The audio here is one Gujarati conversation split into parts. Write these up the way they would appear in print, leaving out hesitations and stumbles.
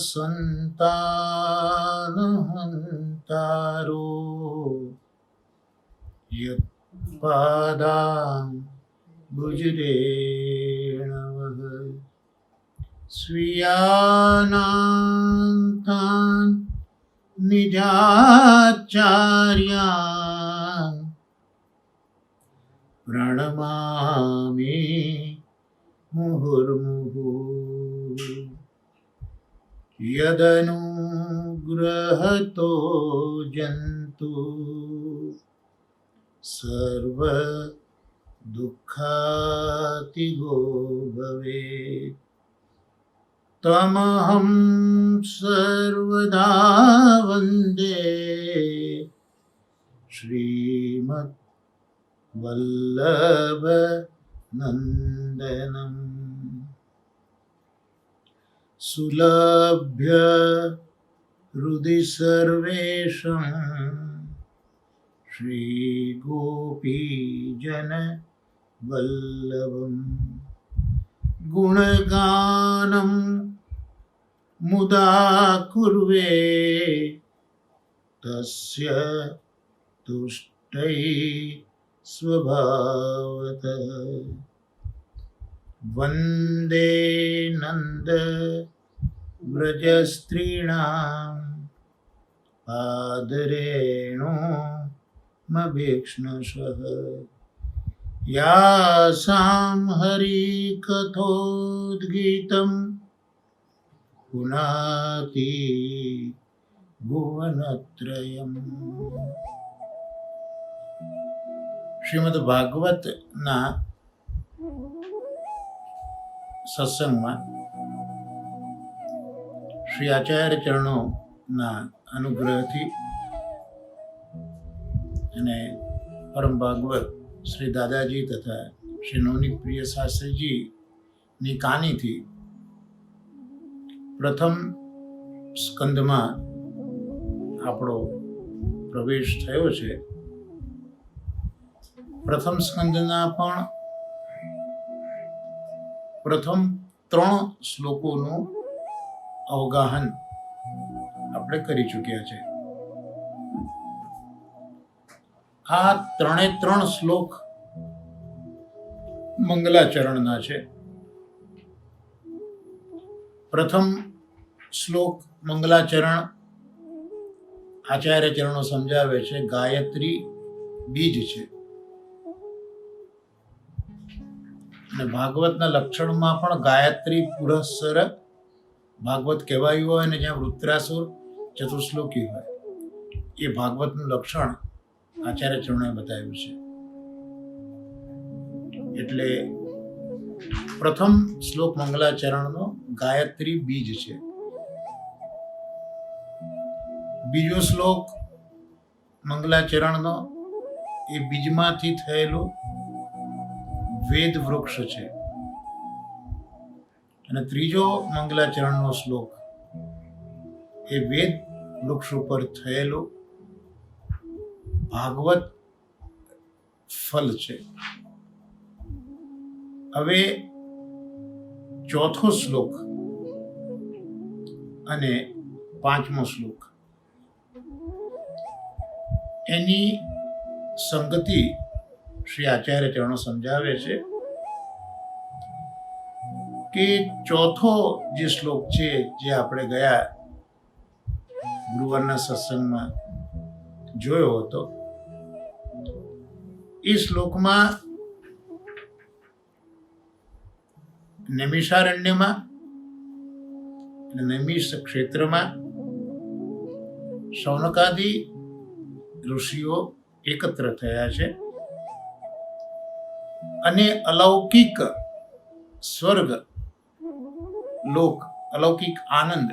संतानहंतारो यत्पादाम्बुजरेणवः स्वीयानान्तान् निजाचार्यान् प्रणमामि मुहुर्मुहुः। यदनुग्रहतो जन्तु सर्वदुःखातिगो भवेत् तमहं सर्वदा वन्दे श्रीमद्वल्लभनन्दनम्। सुलभ्य हृदि सर्वेषां श्रीगोपीजनवल्लभम्। गुणगानं मुदा कुर्वे तस्य तुष्टै स्वभावतः। वन्दे नन्द व्रजस्त्रीणां पादरेणुमभीक्ष्णशः। यासां हरिकथोद्गीतं पुनाति भुवनत्रयम्। શ્રીમદ ભાગવતના સત્સંગમાં શ્રી આચાર્ય ચરણોના અનુગ્રહથી અને પરમ ભાગવત શ્રી દાદાજી તથા શ્રી નવનીત પ્રિય શાસ્ત્રીજીની કાનીથી પ્રથમ સ્કંદમાં આપણો પ્રવેશ થયો છે. પ્રથમ સ્કંદના પણ પ્રથમ 3 શ્લોકોનું અવગાહન આપણે કરી ચૂક્યા છે. આ 3 શ્લોક મંગલાચરણના છે. પ્રથમ શ્લોક મંગલાચરણ આચાર્ય ચરણો સમજાવે છે ગાયત્રી બીજ છે. અને ભાગવતના લક્ષણમાં પણ ગાયત્રી પુરસ્સર ભાગવત કહેવાયું હોય અને જ્યાં વૃત્રાસુર ચતુશ્લોકી હોય એ ભાગવતનું લક્ષણ આચાર્ય ચરણોએ બતાવ્યું છે. એટલે પ્રથમ શ્લોક મંગલાચરણનો ગાયત્રી બીજ છે. બીજો શ્લોક મંગલાચરણનો એ બીજમાંથી થયેલું વેદ વૃક્ષ છે. અને ત્રીજો મંગલાચરણનો શ્લોક એ વેદ વૃક્ષ ઉપર થયેલું ભાગવત ફલ છે. હવે ચોથો શ્લોક અને 5મો શ્લોક એની સંગતિ શ્રી આચાર્ય ચરણો સમજાવે છે કે ચોથો જે શ્લોક છે જે આપણે ગયા ગુરુવારના સત્સંગમાં જોયો હતો એ શ્લોકમાં નૈમિષારણ્યમાં નૈમિષ ક્ષેત્રમાં શૌનકાદિ ઋષિઓ એકત્ર થયા છે અને અલૌકિક સ્વર્ગ લોક અલૌકિક આનંદ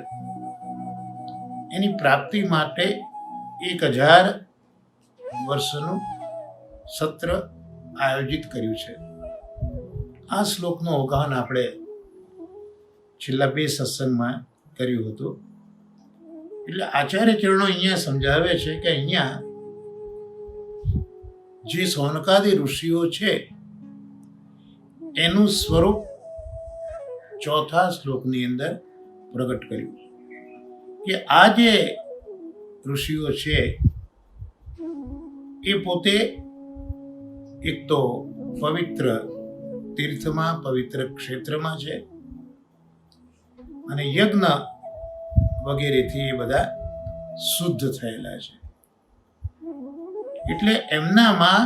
એની પ્રાપ્તિ માટે 1000 વર્ષનું સત્ર આયોજિત કર્યું છે. આ શ્લોકનું અવગાહન આપણે છેલ્લા 2 સત્સંગમાં કર્યું હતું. એટલે આચાર્ય ચરણો અહીંયા સમજાવે છે કે અહીંયા જે સૌનકાદી ઋષિઓ છે એનું સ્વરૂપ ચોથા શ્લોકની અંદર પ્રગટ કર્યું કે આ જે ઋષિઓ છે એ પોતે એક તો પવિત્ર તીર્થમાં, પવિત્ર ક્ષેત્રમાં છે અને યજ્ઞ વગેરેથી એ બધા શુદ્ધ થયેલા છે. એટલે એમનામાં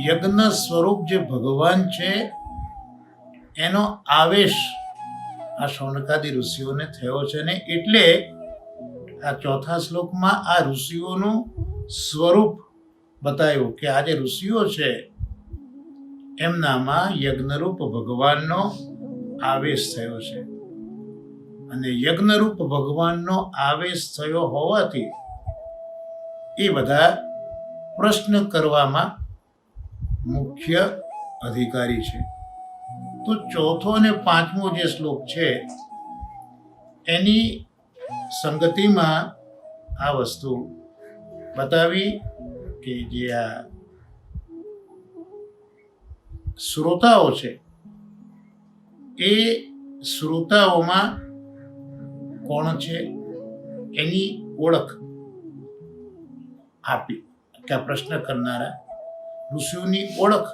યજ્ઞ સ્વરૂપ જે ભગવાન છે એનો આવેશ આ શૌનકાદી ઋષિઓને થયો છે ને એટલે આ ચોથા શ્લોકમાં આ ઋષિઓનું સ્વરૂપ બતાવ્યું કે આ જે ઋષિઓ છે એમનામાં યજ્ઞરૂપ ભગવાનનો આવેશ થયો છે અને યજ્ઞરૂપ ભગવાનનો આવેશ થયો હોવાથી એ બધા પ્રશ્ન કરવામાં મુખ્ય અધિકારી છે. તો ચોથો અને પાંચમો જે શ્લોક છે એની સંગતિમાં આ વસ્તુ બતાવી કે જે આ શ્રોતાઓ છે એ શ્રોતાઓમાં કોણ છે એની ઓળખ આપી કે આ પ્રશ્ન કરનારા ઋષિઓની ઓળખ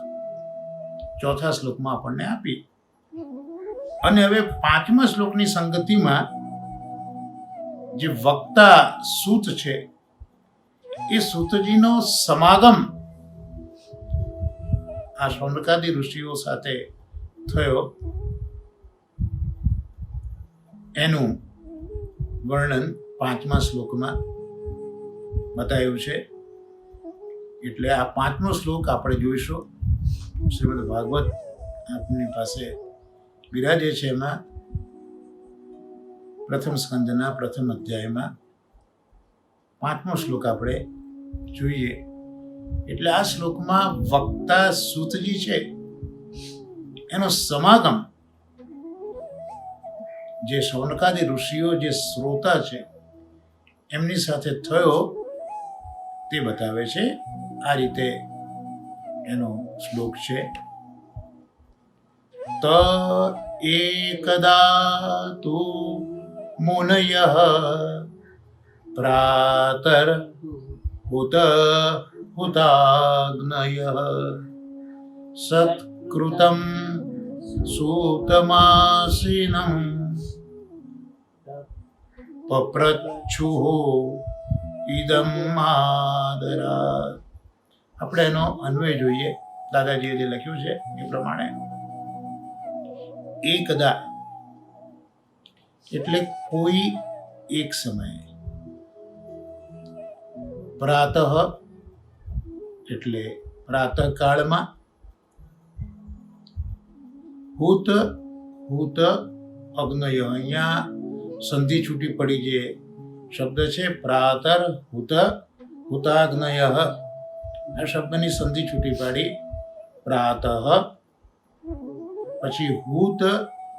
ચોથા શ્લોકમાં આપણને આપી. અને હવે પાંચમા શ્લોકની સંગતિમાં જે વક્તા સૂત છે એ સૂતજીનો સમાગમ આ શૌનકાદી ઋષિઓ સાથે થયો એનું વર્ણન પાંચમા શ્લોકમાં બતાવ્યું છે. એટલે આ પાંચમો શ્લોક આપણે જોઈશું. શ્રીમદ ભાગવત આપની પાસે બિરાજે છે. એમાં પ્રથમ સ્કંદના પ્રથમ અધ્યાયમાં પાંચમો શ્લોક આપણે જોઈએ. એટલે આ શ્લોકમાં વક્તા સૂતજી છે એનો સમાગમ જે શૌનકાદી ઋષિઓ જે શ્રોતા છે એમની સાથે થયો તે બતાવે છે. આ રીતે એનો શ્લોક છે. ત એકદા તુ મુનયઃ પ્રાતર હુતાગ્નયઃ સત્કૃતં સૂતમાસીનં પપ્રચ્છુઃ ઇદમ આદરાત. આપણે એનો અન્વય જોઈએ. દાદાજીએ જે લખ્યું છે એ પ્રમાણે એકદા એટલે કોઈ એક સમયે, પ્રાતઃ એટલે પ્રાતઃકાળમાં, હુત હુત અગ્નય અહીંયા સંધિ છૂટી પડી જે શબ્દ છે પ્રાતર હુત હુતાગ્નય આ શબ્દની સંધિ છૂટી પાડી પ્રાતઃ પછી હુત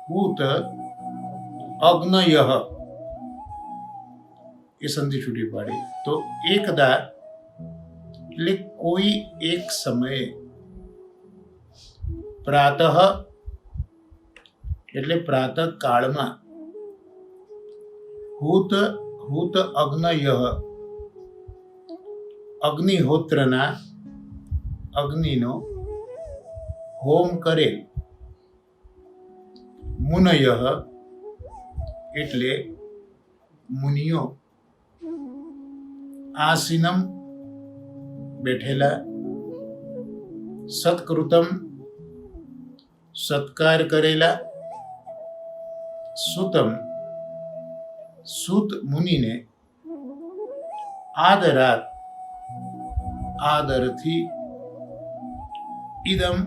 હુત અગ્નય એ સંધિ છૂટી પાડી. તો એકદા એટલે કોઈ એક સમયે, પ્રાતઃ એટલે પ્રાતઃ કાળમાં, હુત હુત અગ્નય અગ્નિહોત્રના અગ્નિનો હોમ કરેલ, મુનય એટલે મુનિઓ, આસીનમ બેઠેલા, સત્કૃતમ સત્કાર કરેલા, સુતમ સુત મુનિને, આદરાત આદરથી, ઇદમ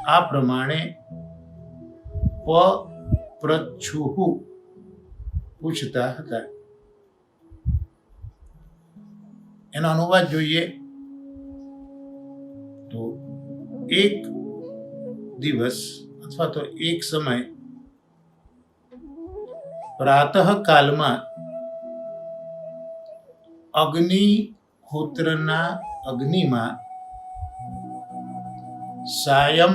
આ પ્રમાણે, પપ્રચ્છુઃ પૂછતા હતા. એનો અનુવાદ જોઈએ તો એક દિવસ અથવા તો એક સમય પ્રાતઃકાલમાં અગ્નિહોત્રના અગ્નિમાં, સાયં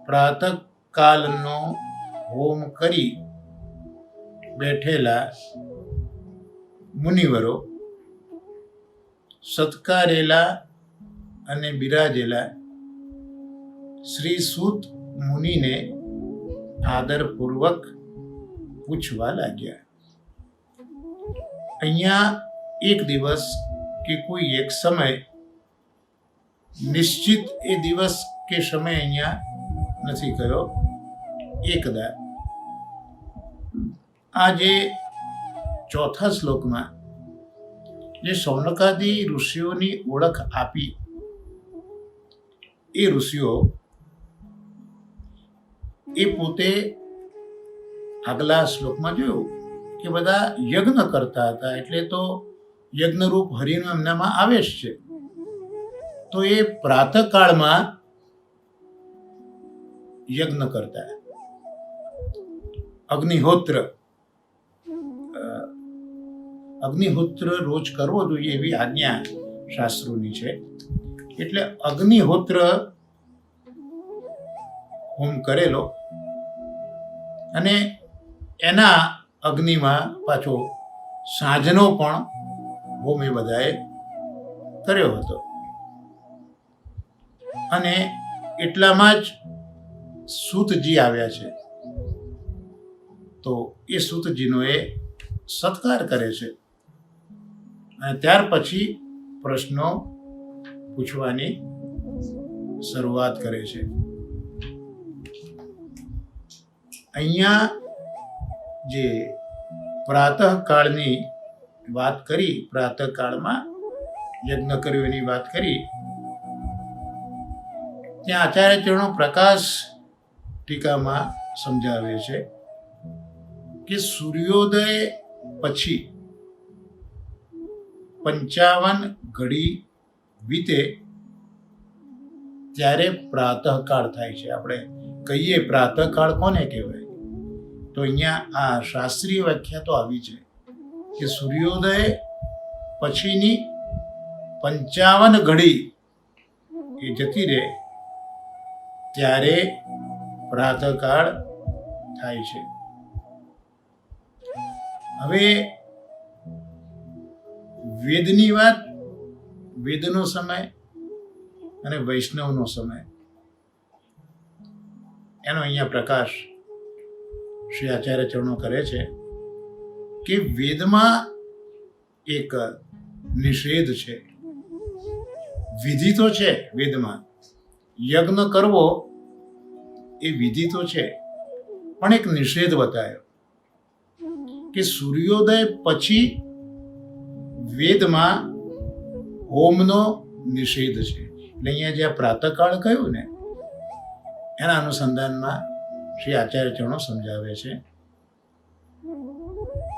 પ્રાતઃકાલનો હોમ કરી બેઠેલા મુનિવરો સત્કારેલા અને બિરાજેલા શ્રી સૂત મુનિને આદરપૂર્વક પૂછવા લાગ્યા. અહીંયા એક દિવસ કે કોઈ એક સમય નિશ્ચિત એ દિવસ કે સમય અહીંયા નથી કર્યો. એકદા આ જે ચોથા શ્લોકમાં જે શૌનકાદી ઋષિઓની ઓળખ આપી, એ ઋષિઓ એ પોતે આગલા શ્લોકમાં જોયું કે બધા યજ્ઞ કરતા હતા, એટલે તો યજ્ઞરૂપ હરિનો એમનામાં આવેશ છે. તો એ પ્રાતઃકાળમાં યજ્ઞ કરતા. અગ્નિહોત્ર રોજ કરવો જોઈએ એવી આજ્ઞા શાસ્ત્રોની છે. એટલે અગ્નિહોત્ર હોમ કરેલો અને એના અગ્નિમાં પાછો સાંજનો પણ હોમ એ બધાએ કર્યો હતો. અને એટલામાં જ સૂતજી આવ્યા છે. તો એ સૂતજીનો એ સત્કાર કરે છે અને ત્યાર પછી પ્રશ્નો પૂછવાની શરૂઆત કરે છે. અહીંયા જે પ્રાતઃકાળની વાત કરી, પ્રાતઃકાળમાં યજ્ઞ કર્યો એની વાત કરી, ત્યાં આચાર્ય ચરણો પ્રકાશ ટીકામાં સમજાવે છે કે સૂર્યોદય પછી 55 ઘડી વીતે ત્યારે પ્રાતઃકાળ થાય છે. આપણે કહીએ પ્રાતઃકાળ કોને કહેવાય, તો અહીંયા આ શાસ્ત્રીય વ્યાખ્યા તો આવી છે કે સૂર્યોદય પછીની 55 ઘડી એ જતી રહે ત્યારે પ્રાતઃકાળ થાય છે. હવે વેદની વાત, વેદનો સમય અને વૈષ્ણવનો સમય, એનો અહીંયા પ્રકાશ શ્રી આચાર્ય ચરણો કરે છે કે વેદમાં એક નિષેધ છે, વિધિ તો છે. વેદમાં યજ્ઞ કરવો એ વિધિ તો છે, પણ એક નિષેધ બતાવ્યો કે સૂર્યોદય પછી વેદમાં હોમનો નિષેધ છે. એટલે અહીંયા જે પ્રાતઃકાળ કહ્યું ને, એના અનુસંધાનમાં શ્રી આચાર્ય ચરણો સમજાવે છે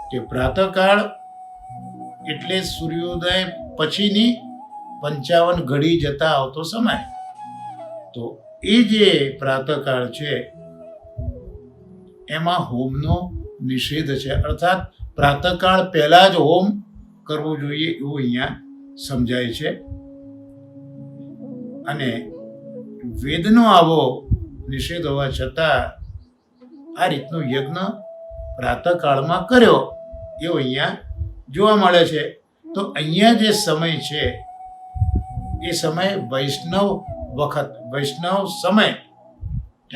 કે પ્રાતઃકાળ એટલે સૂર્યોદય પછીની 55 ઘડી જતા આવતો સમય. તો એ જે પ્રાતઃકાળ છે એમાં હોમનો નિષેધ છે, અર્થાત પ્રાતઃકાળ પહેલા જ હોમ કરવો જોઈએ એવું અહીંયા સમજાય છે. અને વેદનો આવો નિષેધ હોવા છતાં આ રીતનો યજ્ઞ પ્રાતઃકાળમાં કર્યો એવું અહીંયા જોવા મળે છે. તો અહીંયા જે સમય છે એ સમય વૈષ્ણવ વખત, વૈષ્ણવ સમય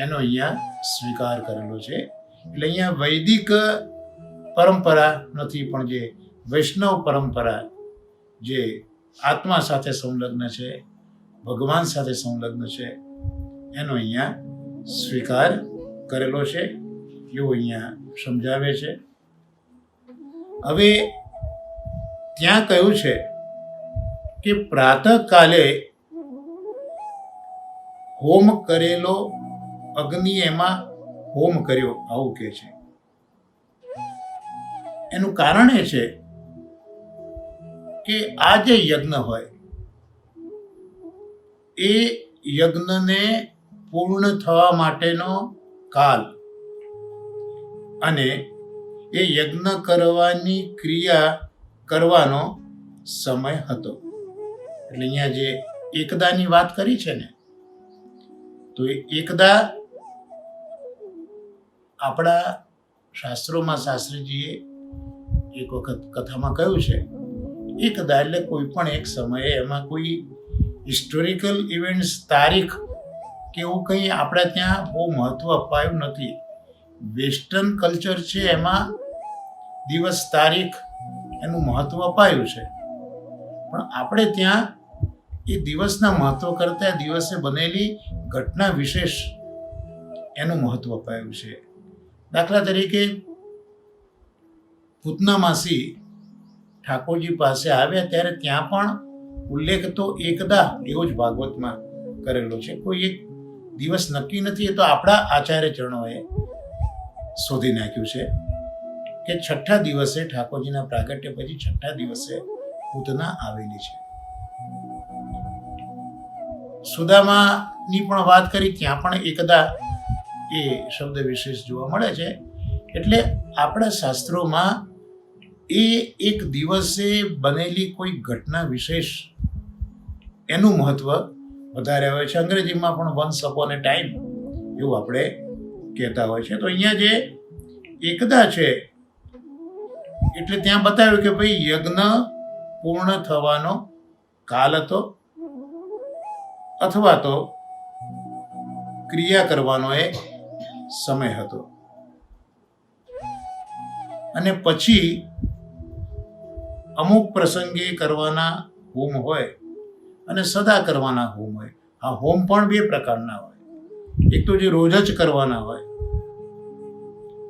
એનો અહીંયા સ્વીકાર કરેલો છે. એટલે અહીંયા વૈદિક પરંપરા નથી, પણ જે વૈષ્ણવ પરંપરા જે આત્મા સાથે સંલગ્ન છે, ભગવાન સાથે સંલગ્ન છે, એનો અહીંયા સ્વીકાર કરેલો છે એવું અહીંયા સમજાવે છે. હવે ત્યાં કહ્યું છે કે પ્રાતઃકાલે હોમ કરેલો અગ્નિ એમાં હોમ કર્યો, આવું કહે છે. એનું કારણ એ છે કે આ જે યજ્ઞ હોય એ યજ્ઞને પૂર્ણ થવા માટેનો કાલ અને એ યજ્ઞ કરવાની ક્રિયા કરવાનો સમય હતો. એટલે અહીંયા જે એકદાની વાત કરી છે ને, તો એ એકદા આપણા શાસ્ત્રોમાં શાસ્ત્રીજીએ એક વખત કથામાં કહ્યું છે, એકદા એટલે કોઈ પણ એક સમયે એમાં કોઈ હિસ્ટોરિકલ ઇવેન્ટ્સ, તારીખ કે એવું કંઈ આપણે ત્યાં બહુ મહત્વ અપાયું નથી. વેસ્ટર્ન કલ્ચર છે એમાં દિવસ, તારીખ એનું મહત્વ અપાયું છે, પણ આપણે ત્યાં એ દિવસના મહત્વ કરતાં દિવસે બનેલી ઘટના વિશેષ એનું મહત્વ અપાયું છે. દાખલા તરીકે પૂતના માસી ઠાકોરજી પાસે આવ્યા ત્યારે ત્યાં પણ ઉલ્લેખ તો એકદા એવો જ ભાગવતમાં કરેલો છે. કોઈ એક દિવસ નક્કી નથી. એ તો આપણા આચાર્ય ચરણોએ શોધી નાખ્યું છે કે છઠ્ઠા દિવસે ઠાકોરજીના પ્રાગટ્ય પછી છઠ્ઠા દિવસે પૂતના આવેલી છે. સુદામાની પણ વાત કરી, ત્યાં પણ એકદા એ શબ્દ વિશેષ જોવા મળે છે. એટલે આપણા શાસ્ત્રોમાં એ એક દિવસે બનેલી કોઈ ઘટના વિશેષ એનું મહત્વ વધારે હોય છે. અંગ્રેજીમાં પણ વન્સ અપોન એ ટાઈમ એવું આપણે કહેતા હોય છે. તો અહીંયા જે એકદા છે એટલે ત્યાં બતાવ્યું કે ભાઈ યજ્ઞ પૂર્ણ થવાનો કાલ હતો, અથવા તો ક્રિયા કરવાનો એ સમય હતો. અને પછી અમુક પ્રસંગે કરવાના હોમ હોય અને સદા કરવાના હોમ હોય. આ હોમ પણ બે પ્રકારના હોય. એક તો જે રોજ જ કરવાના હોય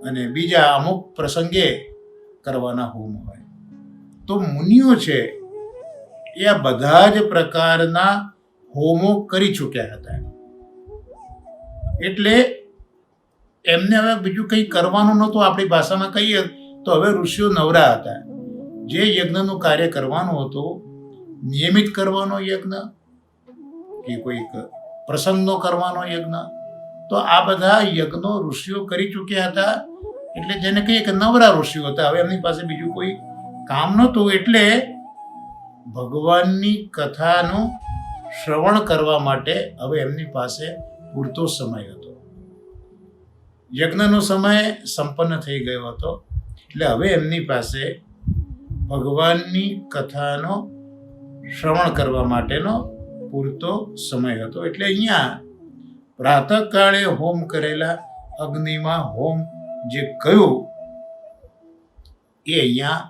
અને બીજા અમુક પ્રસંગે કરવાના હોમ હોય. તો મુનિઓ છે એ આ બધા જ પ્રકારના હોમો કરી ચૂક્યા હતા. એટલે એમને હવે બીજું કંઈ કરવાનું નહોતું. આપણી ભાષામાં કહીએ તો હવે ઋષિઓ નવરા હતા. જે યજ્ઞનું કાર્ય કરવાનું હતું, નિયમિત કરવાનો યજ્ઞ કે કોઈક પ્રસંગનો કરવાનો યજ્ઞ, તો આ બધા યજ્ઞો ઋષિઓ કરી ચૂક્યા હતા. એટલે જેને કહીએ કે નવરા ઋષિઓ હતા. હવે એમની પાસે બીજું કોઈ કામ નહોતું. એટલે ભગવાનની કથાનું શ્રવણ કરવા માટે હવે એમની પાસે પૂરતો સમય હતો. યજ્ઞનો સમય સંપન્ન થઈ ગયો હતો. એટલે હવે એમની પાસે ભગવાનની કથાનો શ્રવણ કરવા માટેનો પૂરતો સમય હતો. એટલે અહીંયા પ્રાતઃકાળે હોમ કરેલા અગ્નિમાં હોમ જે કહ્યું એ અહીંયા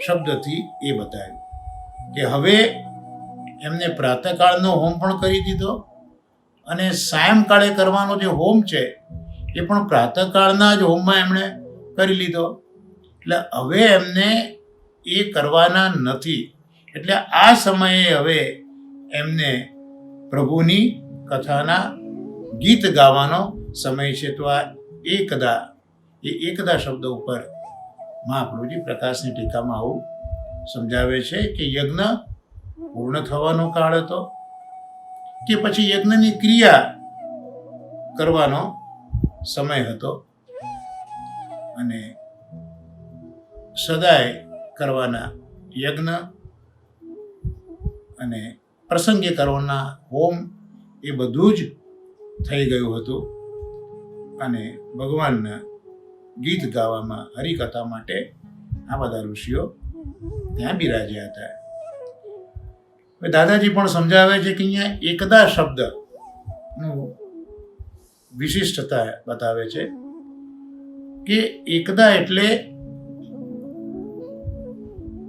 શબ્દથી એ બતાવ્યું કે હવે એમને પ્રાતઃકાળનો હોમ પણ કરી દીધો અને સાયંકાળે કરવાનો જે હોમ છે એ પણ પ્રાતઃકાળના જ હોમમાં એમણે કરી લીધો. એટલે હવે એમને એ કરવાના નથી. એટલે આ સમયે હવે એમને પ્રભુની કથાના ગીત ગાવાનો સમય છે. તો આ એકદા, એ એકદા શબ્દ ઉપર મહાપ્રભુજી પ્રકાશની ટીકામાં આવું સમજાવે છે કે યજ્ઞ પૂર્ણ થવાનો કાળ હતો કે પછી યજ્ઞની ક્રિયા કરવાનો સમય હતો અને સદાય કરવાના યજ્ઞ અને પ્રસંગે કરવાના હોમ એ બધું જ થઈ ગયું હતું. અને ભગવાનના ગીત ગાવામાં, હરિકથા માટે આ બધા ઋષિઓ ત્યાં બિરાજ્યા હતા. દાદાજી પણ સમજાવે છે કે અહીંયા એકદા શબ્દનું વિશિષ્ટતા બતાવે છે કે એકદા એટલે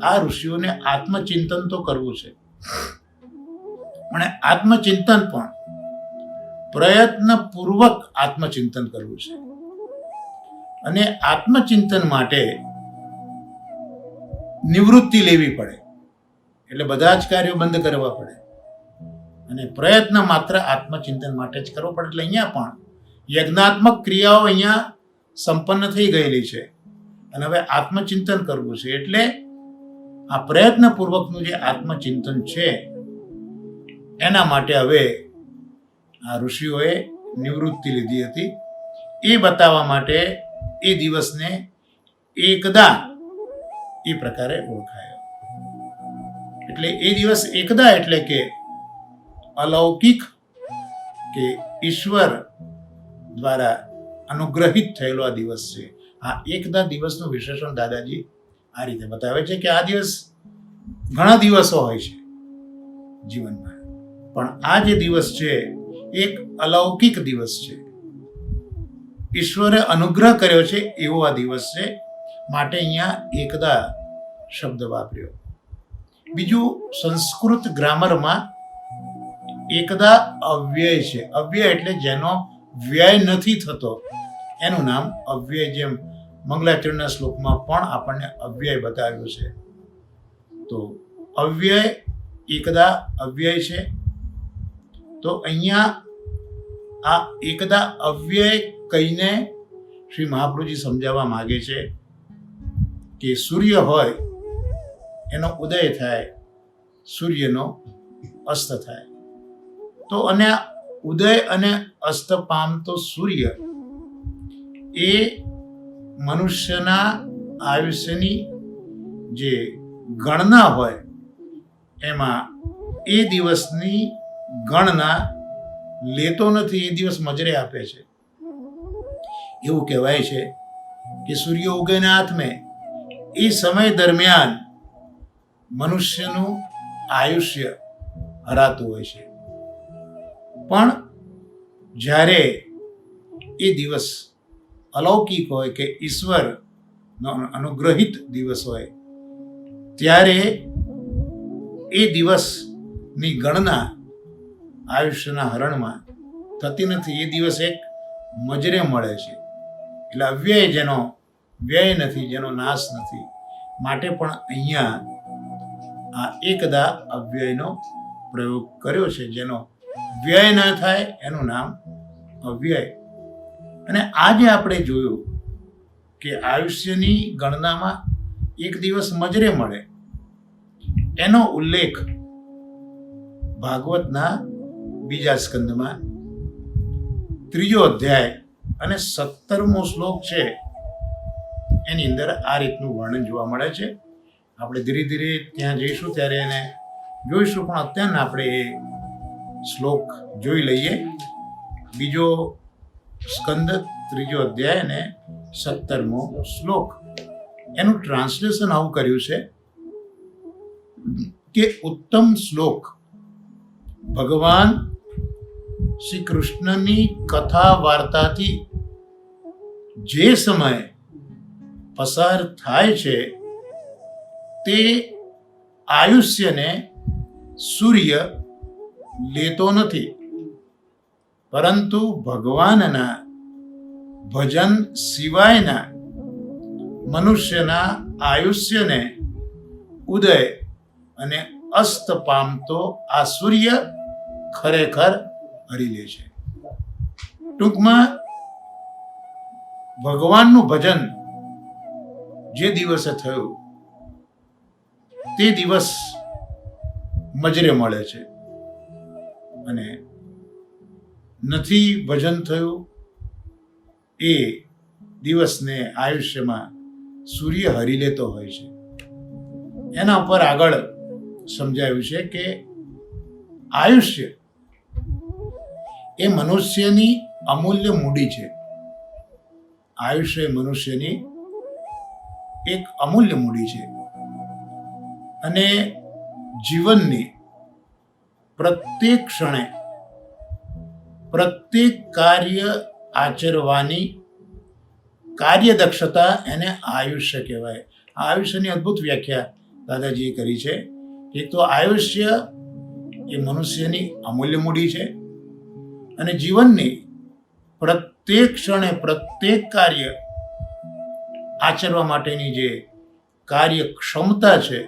આ ઋષિઓને આત્મચિંતન તો કરવું છે, અને આત્મચિંતન પણ પ્રયત્નપૂર્વક આત્મચિંતન કરવું છે. અને આત્મચિંતન માટે નિવૃત્તિ લેવી પડે. એટલે બધા જ કાર્યો બંધ કરવા પડે અને પ્રયત્ન માત્ર આત્મચિંતન માટે જ કરવો પડે. એટલે અહીંયા પણ યજ્ઞાત્મક ક્રિયાઓ અહીંયા સંપન્ન થઈ ગયેલી છે અને હવે આત્મચિંતન કરવું છે. એટલે આ પ્રયત્નપૂર્વકનું જે આત્મચિંતન છે એના માટે હવે આ ઋષિઓએ નિવૃત્તિ લીધી હતી. એ બતાવવા માટે એ દિવસને એકદા એ પ્રકારે ઓળખાયો. એટલે એ દિવસ એકદા એટલે કે અલૌકિક કે ઈશ્વર દ્વારા અનુગ્રહિત થયેલો આ દિવસ છે. આ એકદા દિવસનું વિશેષણ દાદાજી આ રીતે બતાવે છે કે આ દિવસ, ઘણા દિવસો હોય છે જીવનમાં, પણ આ જે દિવસ છે એક અલૌકિક દિવસ છે. ઈશ્વરે અનુગ્રહ કર્યો છે એવો આ દિવસ છે, માટે અહીંયા એકદા શબ્દ વાપર્યો. બીજું, સંસ્કૃત ગ્રામરમાં એકદા અવ્યય છે. અવ્યય એટલે જેનો વ્યય નથી થતો એનું નામ અવ્યય. જેમ મંગલાચરણના શ્લોકમાં પણ આપણને અવ્યય બતાવ્યું છે. તો અવ્યય, એકદા અવ્યય છે. તો અહીંયા આ એકદા અવ્યય કહીને શ્રી મહાપ્રભુજી સમજાવવા માગે છે કે સૂર્ય હોય એનો ઉદય થાય, સૂર્યનો અસ્ત થાય. તો અને ઉદય અને અસ્ત પામતો સૂર્ય એ મનુષ્યના આયુષ્યની જે ગણના હોય એમાં એ દિવસની ગણના લેતો નથી, એ દિવસ મજરે આપે છે. એવું કહેવાય છે કે સૂર્ય ઉગેના હાથમે એ સમય દરમિયાન મનુષ્યનું આયુષ્ય હરાતું હોય છે. પણ જ્યારે એ દિવસ અલૌકિક હોય કે ઈશ્વરનો અનુગ્રહિત દિવસ હોય ત્યારે એ દિવસની ગણના આયુષ્યના હરણમાં થતી નથી. એ દિવસ એક મજરે મળે છે. એટલે અવ્યય જેનો વ્યય નથી, જેનો નાશ નથી, માટે પણ અહીંયા આ એકદા અવ્યયનો પ્રયોગ કર્યો છે. જેનો વ્યય ન થાય એનું નામ અવ્યય. અને આજે આપણે જોયું કે આયુષ્યની ગણનામાં એક દિવસ મજરે મળે એનો ઉલ્લેખ ભાગવતના બીજા સ્કંદમાં 3 અધ્યાય અને 17મો શ્લોક છે એની અંદર આ રીતનું વર્ણન જોવા મળે છે. આપણે ધીરે ધીરે ત્યાં જઈશું ત્યારે એને જોઈશું, પણ અત્યારના આપણે એ શ્લોક જોઈ લઈએ. બીજો સ્કંદ 3 અધ્યાય અને 17મો શ્લોક. એનું ટ્રાન્સલેશન આવું કર્યું છે કે ઉત્તમ શ્લોક ભગવાન શ્રી કૃષ્ણની કથા વાર્તાથી જે સમય પસાર થાય છે તે આયુષ્યને સૂર્ય લેતો નથી, પરંતુ ભગવાનના ભજન સિવાયના મનુષ્યના આયુષ્યને ઉદય અને અસ્ત પામતો આ સૂર્ય ખરેખર હરી લે છે. ટૂંકમાં ભગવાનનું ભજન જે દિવસે થયું તે દિવસ મજરે મળે છે, અને નથી ભજન થયું એ દિવસને આયુષ્યમાં સૂર્ય હરી લેતો હોય છે. એના ઉપર આગળ સમજાવ્યું છે કે આયુષ્ય એ મનુષ્યની અમૂલ્ય મૂડી છે. આયુષ્ય મનુષ્યની એક અમૂલ્ય મૂડી છે, અને જીવનની પ્રત્યેક ક્ષણે પ્રત્યેક કાર્ય આચરવાની કાર્યદક્ષતા એને આયુષ્ય કહેવાય. આયુષ્યની અદ્ભુત વ્યાખ્યા દાદાજીએ કરી છે. એક તો આયુષ્ય એ મનુષ્યની અમૂલ્ય મૂડી છે, અને જીવનની પ્રત્યેક ક્ષણે પ્રત્યેક કાર્ય આચરવા માટેની જે કાર્યક્ષમતા છે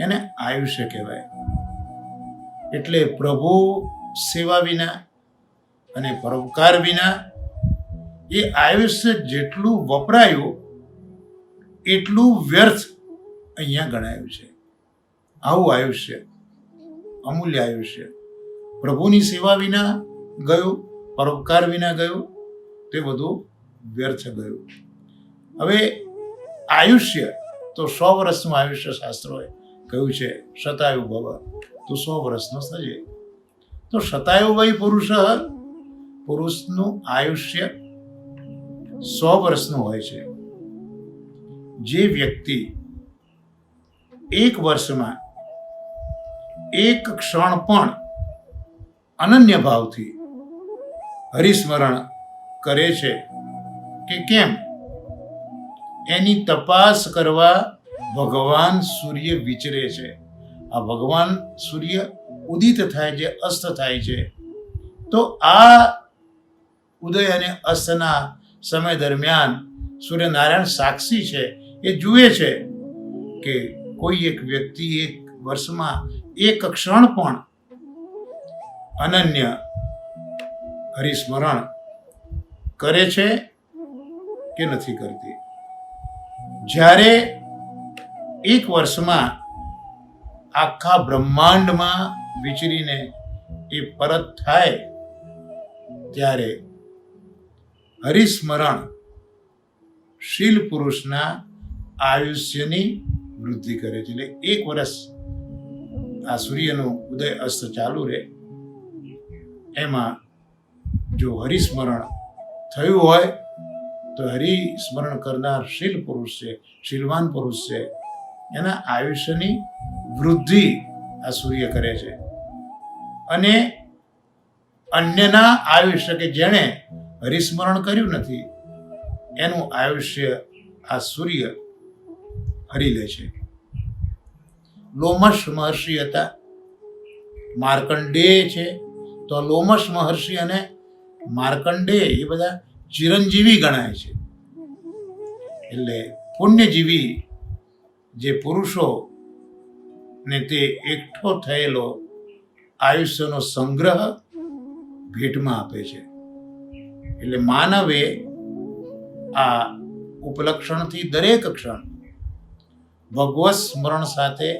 એને આયુષ્ય કહેવાય. એટલે પ્રભુ સેવા વિના અને પરોપકાર વિના એ આયુષ્ય જેટલું વપરાયું એટલું વ્યર્થ અહીંયા ગણાયું છે. આવું આયુષ્ય, અમૂલ્ય આયુષ્ય પ્રભુની સેવા વિના ગયું, પરોપકાર વિના ગયું, તે બધું વ્યર્થ ગયું. હવે આયુષ્ય તો 100 વર્ષનું આયુષ્ય શાસ્ત્રોએ કહ્યું છે, શતાયુ ભવ, તો 100 વર્ષનો થજે. તો શતાયુ વય પુરુષ, પુરુષનું આયુષ્ય 100 વર્ષનું હોય છે. જે વ્યક્તિ એક વર્ષમાં એક ક્ષણ પણ અનન્ય ભાવથી હરિસ્મરણ કરે છે કે કેમ, એની તપાસ કરવા ભગવાન સૂર્ય વિચરે છે. આ ભગવાન સૂર્ય ઉદિત થાય છે, અસ્ત થાય છે. તો આ ઉદય અને અસ્તના સમય દરમિયાન સૂર્યનારાયણ સાક્ષી છે. એ જુએ છે કે કોઈ એક વ્યક્તિ એક વર્ષમાં એક ક્ષણ પણ અનન્ય હરિસ્મરણ કરે છે કે નથી કરતી. જ્યારે એક વર્ષમાં આખા બ્રહ્માંડમાં વિચરીને એ પરત થાય ત્યારે હરિસ્મરણ શીલ પુરુષના આયુષ્યની વૃદ્ધિ કરે છે. એટલે એક વર્ષ આ સૂર્યનું ઉદય અસ્ત ચાલુ રહે, એમાં જો હરિસ્મરણ થયું હોય તો હરિસ્મરણ કરનાર શીલ પુરુષ છે, શીલવાન પુરુષ છે, એના આયુષ્યની વૃદ્ધિ આ સૂર્ય કરે છે. અને અન્યના આયુષ્ય કે જેણે હરિસ્મરણ કર્યું નથી એનું આયુષ્ય આ સૂર્ય હરી લે છે. લોમશ મહર્ષિ હતા, માર્કંડેય છે. તો લોમશ મહર્ષિ અને માર્કંડેય એ બધા ચિરંજીવી ગણાય છે. એટલે પુણ્યજીવી જે પુરુષો ને તે એકઠો થયેલો આયુષ્યનો સંગ્રહ ભેટમાં આપે છે. એટલે માનવે આ ઉપલક્ષણથી દરેક ક્ષણ ભગવત સ્મરણ સાથે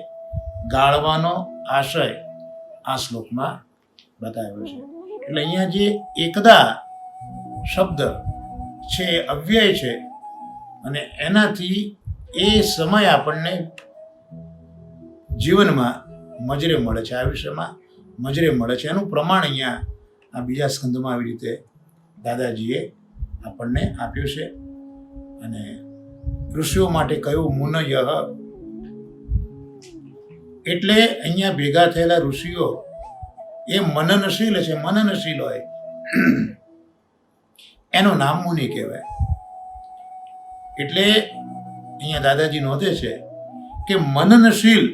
ગાળવાનો આશય આ શ્લોકમાં બતાવ્યો છે. એટલે અહીંયા જે એકદા શબ્દ છે એ અવ્યય છે અને એનાથી એ સમય આપણને જીવનમાં મજરે મળે છે, આયુષ્યમાં મજરે મળે છે. એનું પ્રમાણ અહીંયા આ બીજા સ્કંદમાં આવી રીતે દાદાજીએ આપણને આપ્યું છે. અને ઋષિઓ માટે કયું મુનયઃ, એટલે અહીંયા ભેગા થયેલા ઋષિઓ એ મનનશીલ છે. મનનશીલ હોય એનું નામ મુનિ કહેવાય. એટલે અહીંયા દાદાજી નોંધે છે કે મનનશીલ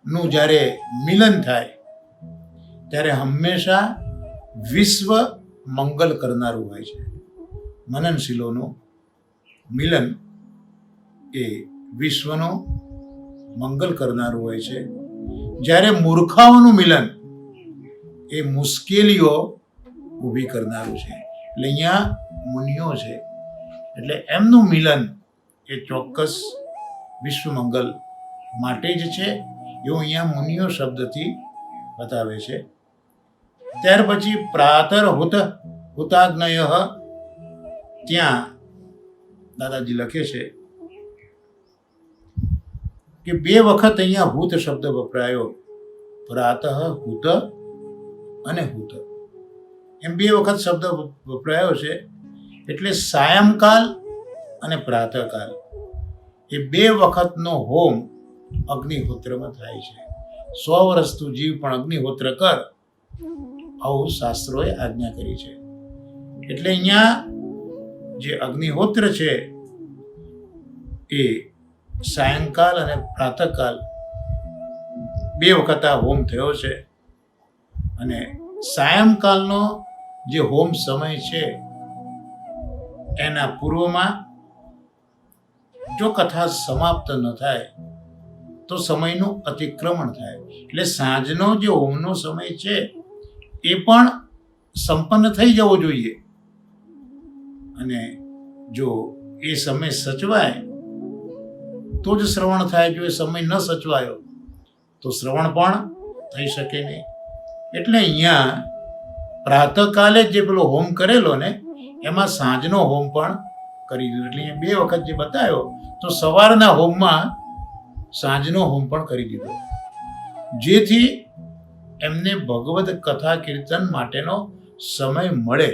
નું જ્યારે મિલન થાય ત્યારે હંમેશા વિશ્વ મંગલ કરનારું હોય છે. મનનશીલોનું મિલન એ વિશ્વનું મંગલ કરનારું હોય છે. જ્યારે મૂર્ખાઓનું મિલન એ મુશ્કેલીઓ ઊભી કરનારું છે. એટલે અહીંયા મુનિઓ છે એટલે એમનું મિલન એ ચોક્કસ વિશ્વ મંગલ માટે જ છે એવું અહીંયા મુનિઓ શબ્દથી બતાવે છે. ત્યાર પછી પ્રાતર્હુત હુતાગ્નય, ત્યાં દાદાજી લખે છે કે 2 વખત અહીંયા હુત શબ્દ વપરાયો. પ્રાતઃ હુત અને હુત એમ 2 વખત શબ્દ વપરાયો છે. એટલે સાયંકાલ અને પ્રાતઃકાલ એ 2 વખતનો હોમ અગ્નિહોત્રમાં થાય છે. 100 વર્ષ તું જીવ પણ અગ્નિહોત્ર કર, આવું શાસ્ત્રોએ આજ્ઞા કરી છે. એટલે અહીંયા જે અગ્નિહોત્ર છે એ સાયંકાલ અને પ્રાતઃકાલ 2 વખત આ હોમ થયો છે. અને સાયંકાલનો જે હોમ સમય છે એના પૂર્વમાં જો કથા સમાપ્ત ન થાય તો સમયનું અતિક્રમણ થાય. એટલે સાંજનો જે હોમનો સમય છે એ પણ સંપન્ન થઈ જવો જોઈએ. અને જો એ સમય સચવાય તો જ શ્રવણ થાય. જો એ સમય ન સચવાયો તો શ્રવણ પણ થઈ શકે નહીં. એટલે અહીંયા પ્રાતઃકાલે જે પેલો હોમ કરેલો ને એમાં સાંજનો હોમ પણ કરી દીધો. એટલે અહીંયા 2 વખત જે બતાવ્યો તો સવારના હોમમાં સાંજનો હોમ પણ કરી દીધો, જેથી એમને ભગવદ કથા કીર્તન માટેનો સમય મળે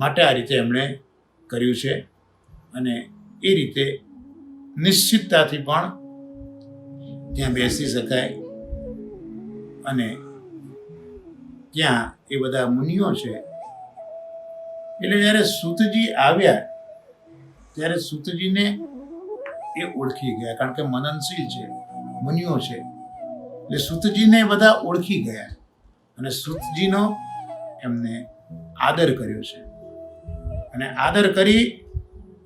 માટે આ રીતે એમણે કર્યું છે. અને એ રીતે નિશ્ચિતતાથી પણ ત્યાં બેસી શકાય. અને ત્યાં એ બધા મુનિઓ છે. એટલે જ્યારે સૂતજી આવ્યા ત્યારે સૂતજીને એ ઓળખી ગયા, કારણ કે મનનશીલ છે, મુનિઓ છે. એટલે સૂતજીને બધા ઓળખી ગયા અને સૂતજીનો એમને આદર કર્યો છે. અને આદર કરી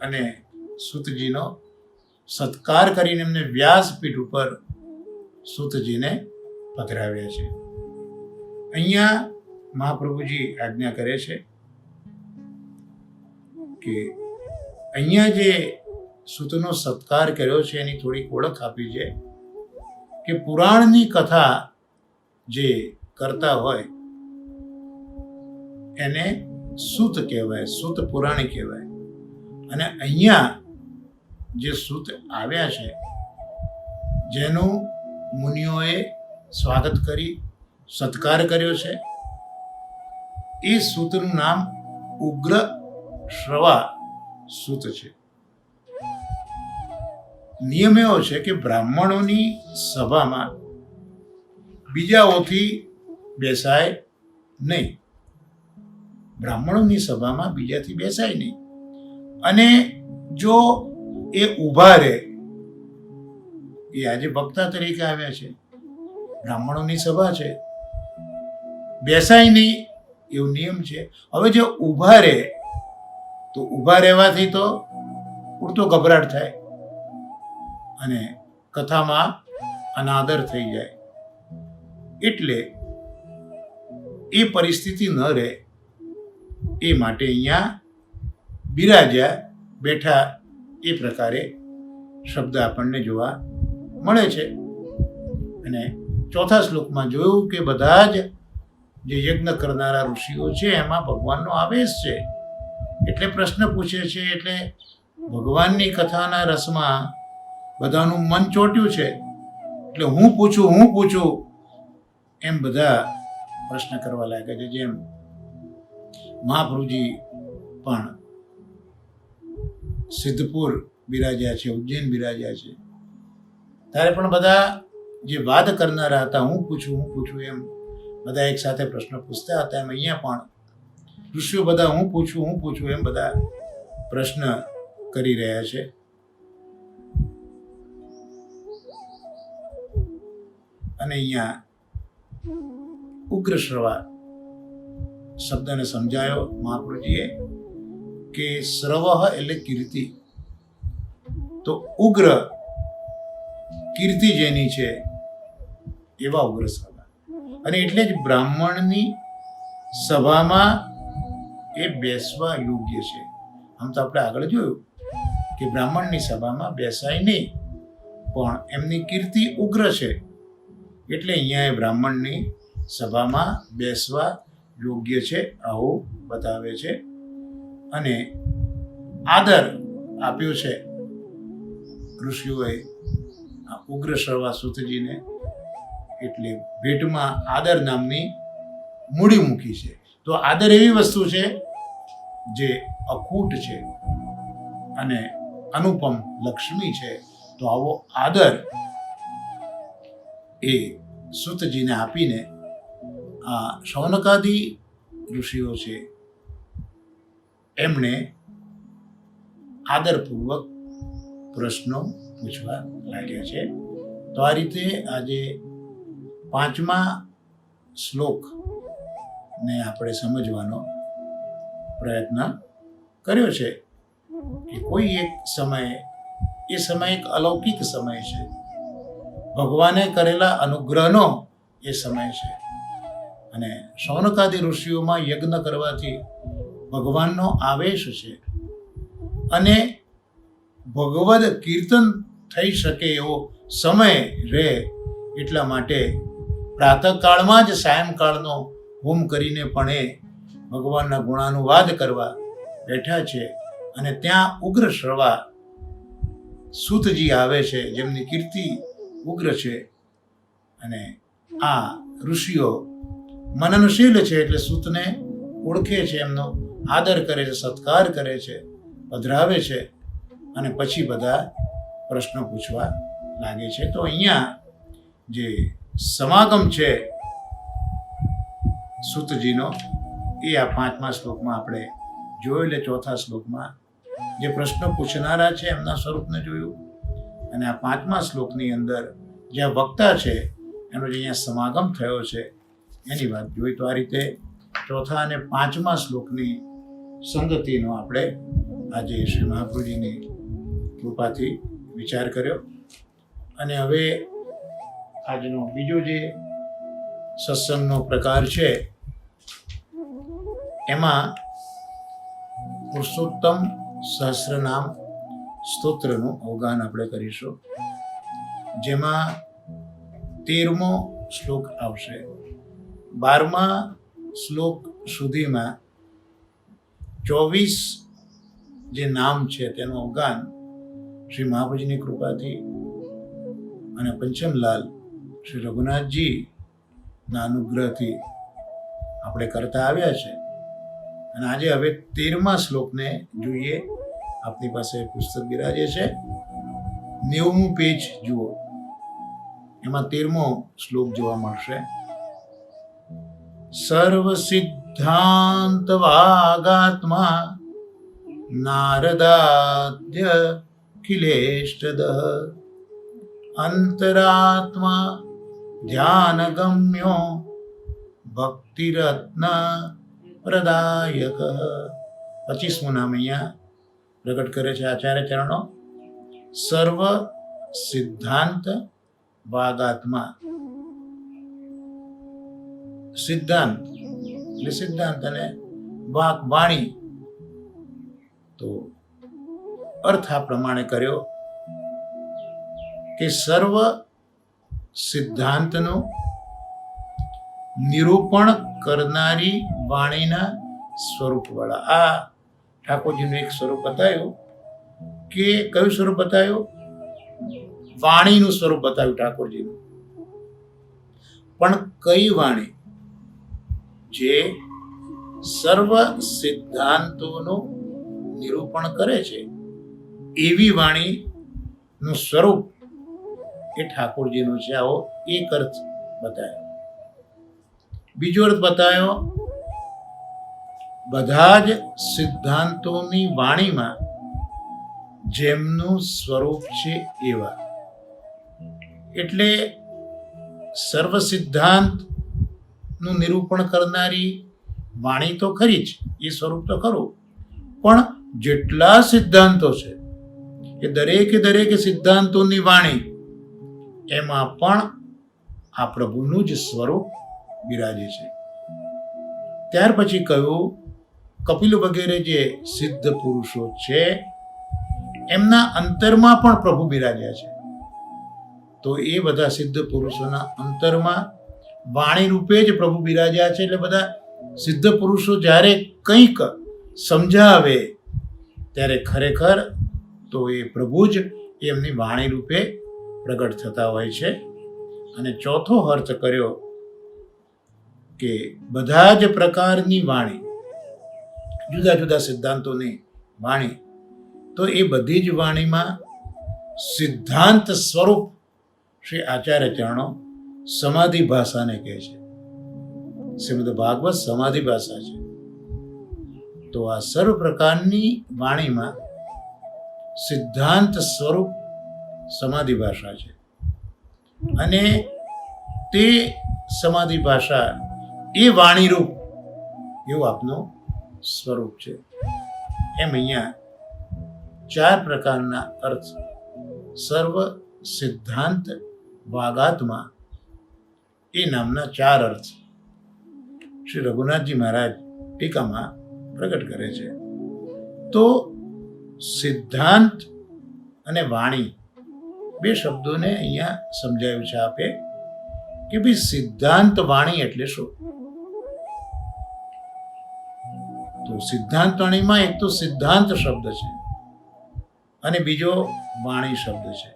અને સૂતજીનો સત્કાર કરીને એમને વ્યાસપીઠ ઉપર સૂતજીને પધરાવ્યા છે. અહીંયા મહાપ્રભુજી આજ્ઞા કરે છે કે અહીંયા જે સૂતનો સત્કાર કર્યો છે એની થોડીક ઓળખ આપી છે કે પુરાણની કથા જે કરતા હોય એને સૂત કહેવાય, સૂત પુરાણી કહેવાય. અને અહીંયા જે સૂત આવ્યા છે જેનું મુનિઓએ સ્વાગત કરી સત્કાર કર્યો છે એ સૂતનું નામ ઉગ્ર શ્રવા સૂત છે. નિયમ એવો છે કે બ્રાહ્મણોની સભામાં બીજાઓથી બેસાય નહીં. બ્રાહ્મણોની સભામાં બીજાથી બેસાય નહીં. અને જો એ ઊભા રહે, એ આજે વક્તા તરીકે આવ્યા છે, બ્રાહ્મણોની સભા છે, બેસાય નહીં એવો નિયમ છે. હવે જો ઊભા રહે તો ઊભા રહેવાથી તો પૂરતો ગભરાટ થાય અને કથામાં અનાદર થઈ જાય. એટલે એ પરિસ્થિતિ ન રહે એ માટે અહીંયા બિરાજ્યા બેઠા એ પ્રકારે શબ્દ આપણને જોવા મળે છે. અને ચોથા શ્લોકમાં જોયું કે બધા જ જે યજ્ઞ કરનારા ઋષિઓ છે એમાં ભગવાનનો આવેશ છે. એટલે પ્રશ્ન પૂછે છે. એટલે ભગવાનની કથાના રસમાં બધાનું મન ચોટ્યું છે. એટલે હું પૂછું એમ બધા પ્રશ્ન કરવા લાગ્યા છે. જેમ મહાપ્રભુજી પણ સિદ્ધપુર બિરાજ્યા છે, ઉજ્જૈન બિરાજ્યા છે, ત્યારે પણ બધા જે વાદ કરનારા હતા હું પૂછું એમ બધા એક સાથે પ્રશ્ન પૂછતા હતા. એમ અહીંયા પણ ઋષિઓ બધા હું પૂછું એમ બધા પ્રશ્ન કરી રહ્યા છે. અને અહીંયા ઉગ્ર શ્રવા શબ્દને સમજાયો મહાપ્રભુજીએ કે શ્રવઃ એટલે કીર્તિ. તો ઉગ્ર કીર્તિ જેની છે એવા ઉગ્ર શ્રવા. અને એટલે જ બ્રાહ્મણની સભામાં એ બેસવા યોગ્ય છે. આમ તો આપણે આગળ જોયું કે બ્રાહ્મણની સભામાં બેસાય નહીં, પણ એમની કીર્તિ ઉગ્ર છે એટલે અહીંયા એ બ્રાહ્મણની સભામાં બેસવા યોગ્ય છે આવું બતાવે છે. અને આદર આપ્યો છે ઋષિઓએ આ ઉગ્ર શ્રવા સૂતજીને. એટલે ભેટમાં આદર નામની મૂડી મૂકી છે. તો આદર એવી વસ્તુ છે જે અખૂટ છે અને અનુપમ લક્ષ્મી છે. તો આવો આદર એ સૂતજીને આપીને આ શૌનકાદી ઋષિઓ છે એમણે આદરપૂર્વક પ્રશ્નો પૂછવા લાગ્યા છે. તો આ રીતે આજે 5મા શ્લોકને આપણે સમજવાનો પ્રયત્ન કર્યો છે કે કોઈ એક સમય, એ સમય એક અલૌકિક સમય છે, ભગવાને કરેલા અનુગ્રહનો એ સમય છે. અને શૌનકાદી ઋષિઓમાં યજ્ઞ કરવાથી ભગવાનનો આવેશ છે અને ભગવદ કીર્તન થઈ શકે એવો સમય રહે એટલા માટે પ્રાતઃકાળમાં જ સાયંકાળનો હોમ કરીને પણ એ ભગવાનના ગુણાનુવાદ કરવા બેઠા છે. અને ત્યાં ઉગ્ર શ્રવા સૂતજી આવે છે જેમની કીર્તિ ઉગ્ર છે. અને આ ઋષિઓ મનનશીલ છે એટલે સૂતને ઓળખે છે, એમનો આદર કરે છે, સત્કાર કરે છે, પધરાવે છે. અને પછી બધા પ્રશ્નો પૂછવા લાગે છે. તો અહીંયા જે સમાગમ છે સૂતજીનો એ આ 5મા શ્લોકમાં આપણે જોયું. એટલે ચોથા શ્લોકમાં જે પ્રશ્નો પૂછનારા છે એમના સ્વરૂપને જોયું, અને આ 5મા શ્લોકની અંદર જ્યાં વક્તા છે એનો જે અહીંયા સમાગમ થયો છે એની વાત જોઈ. તો આ રીતે ચોથા અને 5મા શ્લોકની સંગતિનો આપણે આજે શ્રી મહાપ્રભુજીની કૃપાથી વિચાર કર્યો. અને હવે આજનો બીજો જે સત્સંગનો પ્રકાર છે એમાં પુરુષોત્તમ સહસ્રનામ સ્તોત્રનું અવગાન આપણે કરીશું, જેમાં 13મો શ્લોક આવશે. 12મા શ્લોક સુધીમાં 24 જે નામ છે તેનું અવગાન શ્રી મહાપ્રભુજીની કૃપાથી અને પંચમલાલ શ્રી રઘુનાથજીના અનુગ્રહથી આપણે કરતા આવ્યા છે. અને આજે હવે 13મા શ્લોકને જોઈએ. આપની પાસે પુસ્તક બિરાજે છે, 90મું પેજ જુઓ, એમાં 13મો શ્લોક જોવા મળશે. સર્વ સિદ્ધાંત વાગાત્મા નારદાદ્ય ખિલેષ્ટદ અંતરાત્મા ધ્યાનગમ્યો ભક્તિરત્ન પ્રદાયક. 25મું નામ અહીંયા પ્રગટ કરે છે આચાર્ય ચરણો. સર્વ સિદ્ધાંત વાગાત્મા. સિદ્ધાંત એટલે સિદ્ધાંત અને વાક વાણી. તો અર્થ આ પ્રમાણે કર્યો કે સર્વ સિદ્ધાંતનું નિરૂપણ કરનારી વાણીના સ્વરૂપવાળા. આ ઠાકોરજીનું એક સ્વરૂપ બતાવ્યું. કે કયું સ્વરૂપ બતાવ્યું? વાણીનું સ્વરૂપ બતાવ્યું ઠાકોરજીનું. પણ કઈ વાણી? જે સર્વ સિદ્ધાંતોનું નિરૂપણ કરે છે એવી વાણીનું સ્વરૂપ એ ઠાકોરજીનું છે. આવો એક અર્થ બતાવ્યો. બીજો અર્થ બતાવ્યો, બધા જ સિદ્ધાંતોની વાણીમાં જેમનું સ્વરૂપ છે એવા. એટલે સર્વ સિદ્ધાંતનું નિરૂપણ કરનારી વાણી તો ખરી જ, એ સ્વરૂપ તો ખરું, પણ જેટલા સિદ્ધાંતો છે એ દરેકે સિદ્ધાંતોની વાણી એમાં પણ આ પ્રભુનું જ સ્વરૂપ બિરાજે છે. ત્યાર પછી કહ્યું કપિલ વગેરે જે સિદ્ધ પુરુષો છે એમના અંતરમાં પણ પ્રભુ બિરાજ્યા છે. તો એ બધા સિદ્ધ પુરુષોના અંતરમાં વાણી રૂપે જ પ્રભુ બિરાજ્યા છે. એટલે બધા સિદ્ધ પુરુષો જ્યારે કંઈક સમજાવે ત્યારે ખરેખર તો એ પ્રભુ જ એમની વાણી રૂપે પ્રગટ થતા હોય છે. અને ચોથો અર્થ કર્યો કે બધા જ પ્રકારની વાણી, જુદા જુદા સિદ્ધાંતોની વાણી, તો એ બધી જ વાણીમાં સિદ્ધાંત સ્વરૂપ શ્રી આચાર્ય ચરણો સમાધિ ભાષાને કહે છે. શ્રીમદ ભાગવત સમાધિ ભાષા છે. તો આ સર્વ પ્રકારની વાણીમાં સિદ્ધાંત સ્વરૂપ સમાધિ ભાષા છે. અને તે સમાધિ ભાષા એ વાણીરૂપ એવું આપનું સ્વરૂપ છે. એમ અહીંયા 4 પ્રકારના અર્થ સર્વ સિદ્ધાંત વાગાત્મા એ નામના 4 અર્થ શ્રી રઘુનાથજી મહારાજ ટીકામાં પ્રગટ કરે છે. તો સિદ્ધાંત અને વાણી 2 શબ્દોને અહીંયા સમજાયું છે આપે કે ભાઈ સિદ્ધાંત વાણી એટલે શું? તો સિદ્ધાંત વાણીમાં એક તો સિદ્ધાંત શબ્દ છે અને બીજો વાણી શબ્દ છે.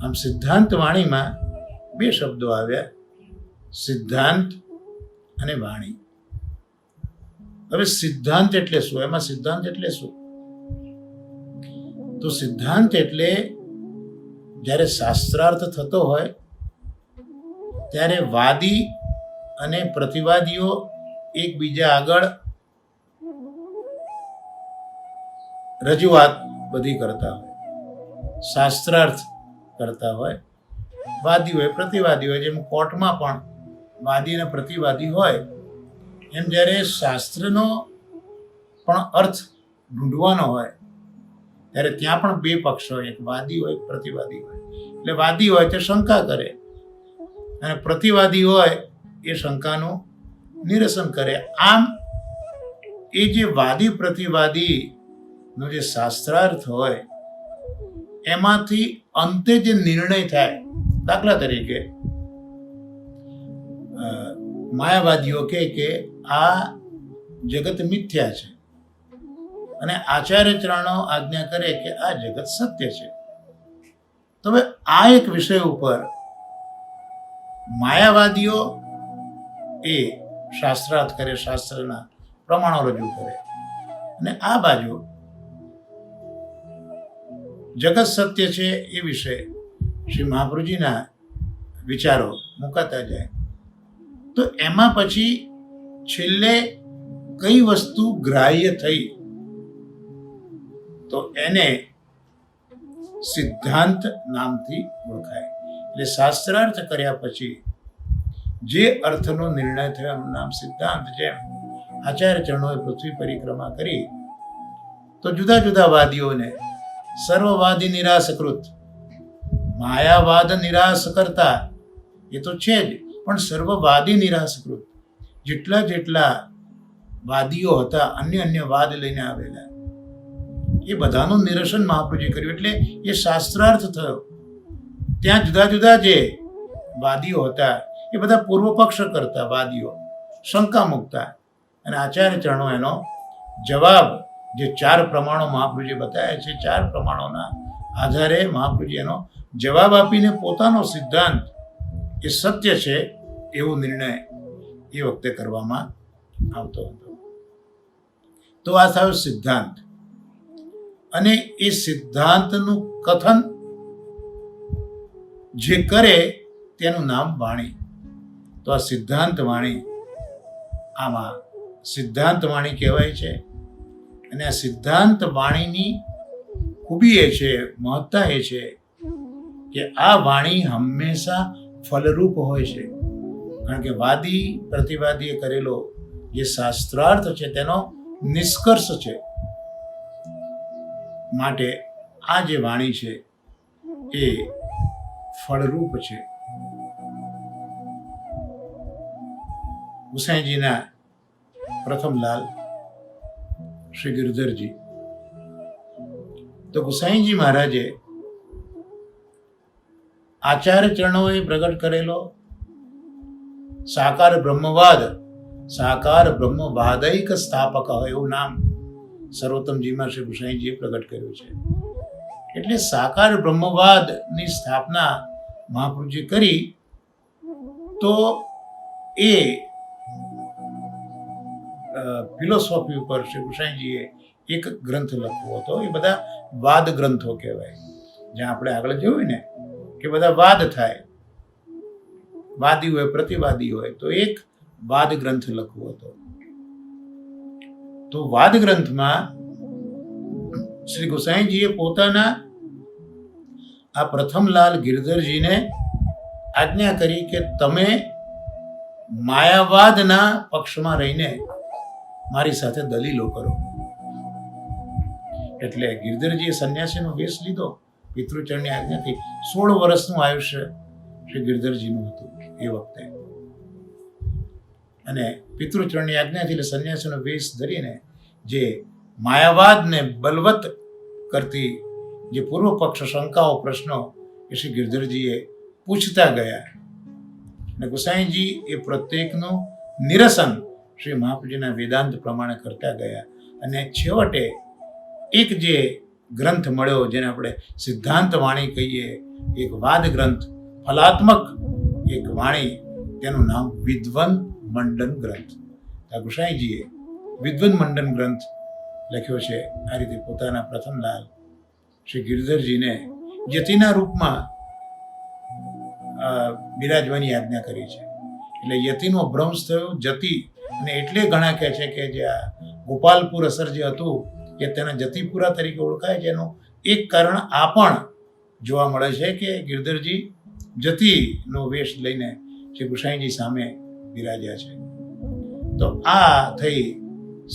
આમ સિદ્ધાંત વાણીમાં 2 શબ્દો આવ્યા, સિદ્ધાંત અને વાણી. હવે સિદ્ધાંત એટલે શું? એમાં સિદ્ધાંત એટલે શું? તો સિદ્ધાંત એટલે જ્યારે શાસ્ત્રાર્થ થતો હોય ત્યારે વાદી અને પ્રતિવાદીઓ એકબીજા આગળ રજૂઆત બધી કરતા હોય, શાસ્ત્રાર્થ કરતા હોય, વાદી હોય પ્રતિવાદી હોય. જેમ કોર્ટમાં પણ વાદી અને પ્રતિવાદી હોય, એમ જ્યારે શાસ્ત્રનો પણ અર્થ ઢૂંઢવાનો હોય ત્યારે ત્યાં પણ બે પક્ષ હોય, એક વાદી હોય, પ્રતિવાદી હોય. એટલે વાદી હોય તે શંકા કરે અને પ્રતિવાદી હોય એ શંકાનું નિરસન કરે. આમ એ જે વાદી પ્રતિવાદીનો જે શાસ્ત્રાર્થ હોય એમાંથી અંતે જે નિર્ણય થાય, દાખલા તરીકે માયાવાદીઓ કહે કે આ જગત મિથ્યા છે અને આચાર્ય ચરણો આજ્ઞા કરે કે આ જગત સત્ય છે. તો હવે આ એક વિષય ઉપર માયાવાદીઓ એ શાસ્ત્રાર્થ કરે, શાસ્ત્રના પ્રમાણો રજૂ કરે, અને આ બાજુ જગત સત્ય છે એ વિશે શ્રી મહાપ્રભુજીના વિચારો મુકાતા જાય. તો એમાં પછી છેલ્લે કઈ વસ્તુ ગ્રાહ્ય થઈ તો એને સિદ્ધાંત નામથી ઓળખાય. એટલે શાસ્ત્રાર્થ કર્યા પછી જે અર્થનો નિર્ણય થયો એનું નામ સિદ્ધાંત. જેમ આચાર્ય ચરણોએ પૃથ્વી પરિક્રમા કરી તો જુદા જુદા વાદીઓને સર્વવાદી નિરાશકૃત, માયાવાદ નિરાશ કરતા એ તો છે જ, પણ સર્વવાદી નિરાશકૃત જેટલા વાદીઓ હતા, અન્ય વાદ લઈને આવેલા, એ બધાનું નિરસન મહાપ્રભુજીએ કર્યું. એટલે એ શાસ્ત્રાર્થ થયો. ત્યાં જુદા જુદા જે વાદીઓ હતા એ બધા પૂર્વ પક્ષ કરતા વાદીઓ, શંકા મૂકતા, અને આચાર્ય ચરણો એનો જવાબ, જે 4 પ્રમાણો મહાપ્રભુજીએ બતાવ્યા છે, 4 પ્રમાણોના આધારે મહાપ્રભુજી એનો જવાબ આપીને પોતાનો સિદ્ધાંત એ સત્ય છે એવો નિર્ણય એ વખતે કરવામાં આવતો હતો. તો આ થયો સિદ્ધાંત. અને એ સિદ્ધાંતનું કથન જે કરે તેનું નામ વાણી. તો આ સિદ્ધાંત વાણી, આમાં સિદ્ધાંત વાણી કહેવાય છે. અને આ સિદ્ધાંત વાણીની ખૂબી એ છે, મહત્તા એ છે કે આ વાણી હંમેશા ફલરૂપ હોય છે. કારણ કે વાદી પ્રતિવાદીએ કરેલો જે શાસ્ત્રાર્થ છે તેનો નિષ્કર્ષ છે. માટે આ જે વાણી છે એ ફળરૂપ છે. ગુસાઈજીના પ્રથમ લાલ શ્રી ગિરધરજી, તો ગુસાઈજી મહારાજે આચાર્ય ચરણોએ પ્રગટ કરેલો સાકાર બ્રહ્મવાદ, સાકાર બ્રહ્મવાદૈક સ્થાપક એવું નામ સર્વોત્તમજીમાં શ્રી ગુસાઈજીએ પ્રગટ કર્યું છે. એટલે સાકાર બ્રહ્મવાદની સ્થાપના મહાપ્રભુજી કરી તો એ ફિલોસોફી ઉપર શ્રી ગુસાઈજીએ એક ગ્રંથ લખ્યો હતો. એ બધા વાદ ગ્રંથો કહેવાય. જ્યાં આપણે આગળ જોયું ને કે બધા વાદ થાય, વાદી હોય પ્રતિવાદી હોય, તો એક વાદ ગ્રંથ લખવો હતો. તો વાદ ગ્રંથમાં શ્રી ગુસાઈજીએ પોતાના આ પ્રથમલાલ ગિરધરજીને આજ્ઞા કરી કે તમે માયાવાદના પક્ષમાં રહીને મારી સાથે દલીલો કરો. એટલે ગિરધરજીએ સંન્યાસીનો વેશ લીધો પિતૃચરણની આજ્ઞાથી. 16 વર્ષનું આયુષ્ય શ્રી ગિરધરજીનું હતું એ વખતે. અને પિતૃચરણની આજ્ઞાથી એટલે સંન્યાસીનો વેશ ધરીને જે માયાવાદને બલવત્ત કરતી જે પૂર્વ પક્ષ શંકાઓ, પ્રશ્નો એ શ્રી ગિરધરજીએ પૂછતા ગયા. અને ગુસાઈજી એ પ્રત્યેકનું નિરસન શ્રી મહાપ્રભુજીના વેદાંત પ્રમાણે કરતા ગયા. અને છેવટે એક જે ગ્રંથ મળ્યો જેને આપણે સિદ્ધાંત વાણી કહીએ, એક વાદ ગ્રંથ, ફલાત્મક એક વાણી, તેનું નામ વિદ્વન મંડન ગ્રંથ. આ ગુસાઈજીએ વિદ્વન મંડન ગ્રંથ લખ્યો છે. આ રીતે પોતાના પ્રથમલાલ શ્રી ગિરધરજીને યતિના રૂપમાં બિરાજવાની આજ્ઞા કરી છે. એટલે યતિનો ભ્રંશ થયો જતિ, અને એટલે ઘણા કહે છે કે જે આ ગોપાલપુર અસર જે હતું એ તેના જતિપુરા તરીકે ઓળખાય છે. એનું એક કારણ આ પણ જોવા મળે છે કે ગિરધરજી જતિનો વેશ લઈને શ્રી ગુસાઈજી સામે બિરાજ્યા છે. તો આ થઈ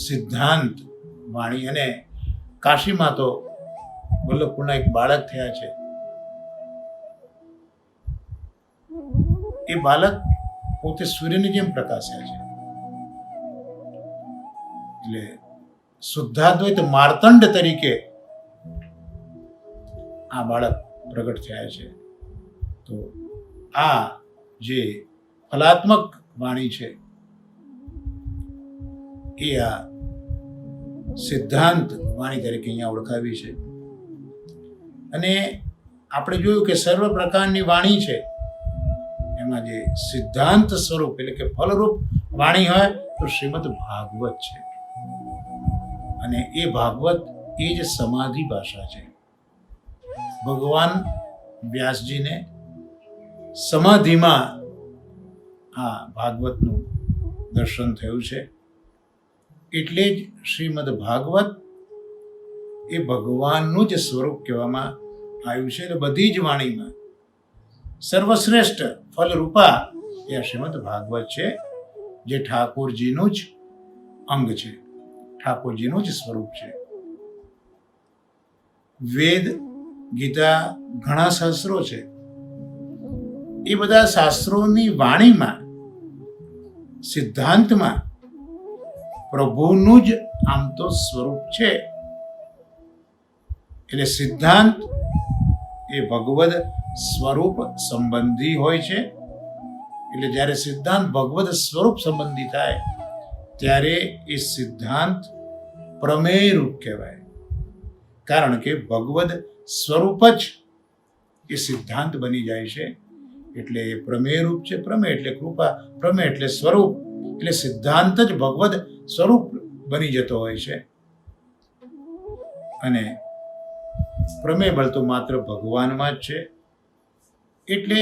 સિદ્ધાંત વાણી. અને કાશીમાં તો વલ્લભપુરના એક બાળક થયા છે. એ બાળક પોતે સૂર્યની જેમ પ્રકાશ્યા છે. એટલે શુદ્ધાદ્વૈત માર્તંડ તરીકે આ બાળક પ્રગટ થયા છે. તો આ જે ફલાત્મક વાણી છે એ આ સિદ્ધાંત વાણી તરીકે અહીંયા ઓળખાવી છે. અને આપણે જોયું કે સર્વ પ્રકારની વાણી છે એમાં જે સિદ્ધાંત સ્વરૂપ એટલે કે ફલરૂપ વાણી હોય તો શ્રીમદ ભાગવત છે. અને એ ભાગવત એ જ સમાધિ ભાષા છે. ભગવાન વ્યાસજીને સમાધિમાં આ ભાગવતનું દર્શન થયું છે. એટલે જ શ્રીમદ ભાગવત એ ભગવાનનું જ સ્વરૂપ કહેવામાં આવ્યું છે. એટલે બધી જ વાણીમાં સર્વશ્રેષ્ઠ ફલરૂપા એ આ શ્રીમદ ભાગવત છે, જે ઠાકોરજીનું જ અંગ છે, ઠાકોરજીનું જ સ્વરૂપ છે. વેદ, ગીતા, ઘણા શાસ્ત્રો છે. એ બધા શાસ્ત્રોની વાણીમાં સિદ્ધાંતમાં પ્રભુનું જ આમ તો સ્વરૂપ છે. એટલે સિદ્ધાંત એ ભગવદ સ્વરૂપ સંબંધી હોય છે. એટલે જ્યારે સિદ્ધાંત ભગવદ સ્વરૂપ સંબંધી થાય ત્યારે એ સિદ્ધાંત પ્રમેય રૂપ કહેવાય. કારણ કે ભગવદ સ્વરૂપ જ એ સિદ્ધાંત બની જાય છે. એટલે એ પ્રમેય રૂપ છે. પ્રમેય એટલે કૃપા, પ્રમેય એટલે સ્વરૂપ. એટલે સિદ્ધાંત જ ભગવદ સ્વરૂપ બની જતો હોય છે. અને પ્રમેય બળ તો માત્ર ભગવાનમાં જ છે. એટલે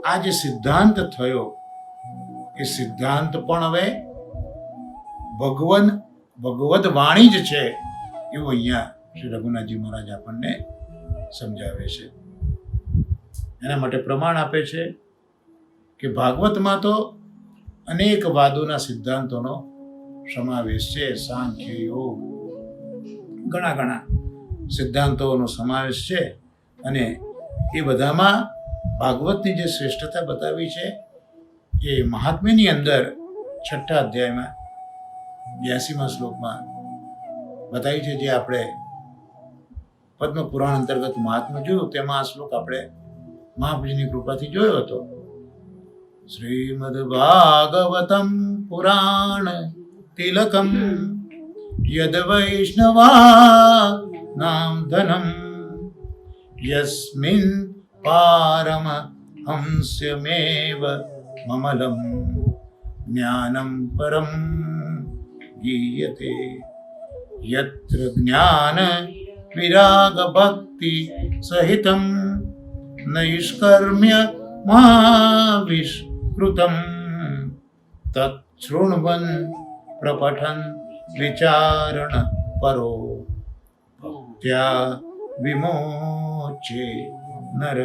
આ જે સિદ્ધાંત થયો એ સિદ્ધાંત પણ હવે ભગવદ વાણી જ છે એવું અહીંયા શ્રી રઘુનાથજી મહારાજ આપણને સમજાવે છે. એના માટે પ્રમાણ આપે છે કે ભાગવતમાં તો અનેક વાદોના સિદ્ધાંતોનો સમાવેશ છે. સાંખ્ય, યોગ, ઘણા સિદ્ધાંતોનો સમાવેશ છે. અને એ બધામાં ભાગવતની જે શ્રેષ્ઠતા બતાવી છે એ મહાત્મ્યની અંદર 6ઠ્ઠા અધ્યાયમાં 82મા શ્લોકમાં બતાવી છે. જે આપણે પદ્મ પુરાણ અંતર્ગત મહાત્મ્ય જોયું તેમાં આ શ્લોક આપણે મહાપ્રભુજીની કૃપાથી જોયો હતો. શ્રીમદ ભાગવતમ પુરાણ તિલકમ યદ વૈષ્ણવા નામ ધનમ યસ્મિન પારમ હંસ્યમેવ મમલમ જ્ઞાનમ પરમ ગીયતે યત્ર જ્ઞાન વિરાગ ભક્તિ સહિતમ નૈષ્કર્મ્ય મહાવિષ્કૃતમ તચ્છૃણવન પ્રપઠન વિચારણ પરો ભક્ત્યા વિમોચે નર.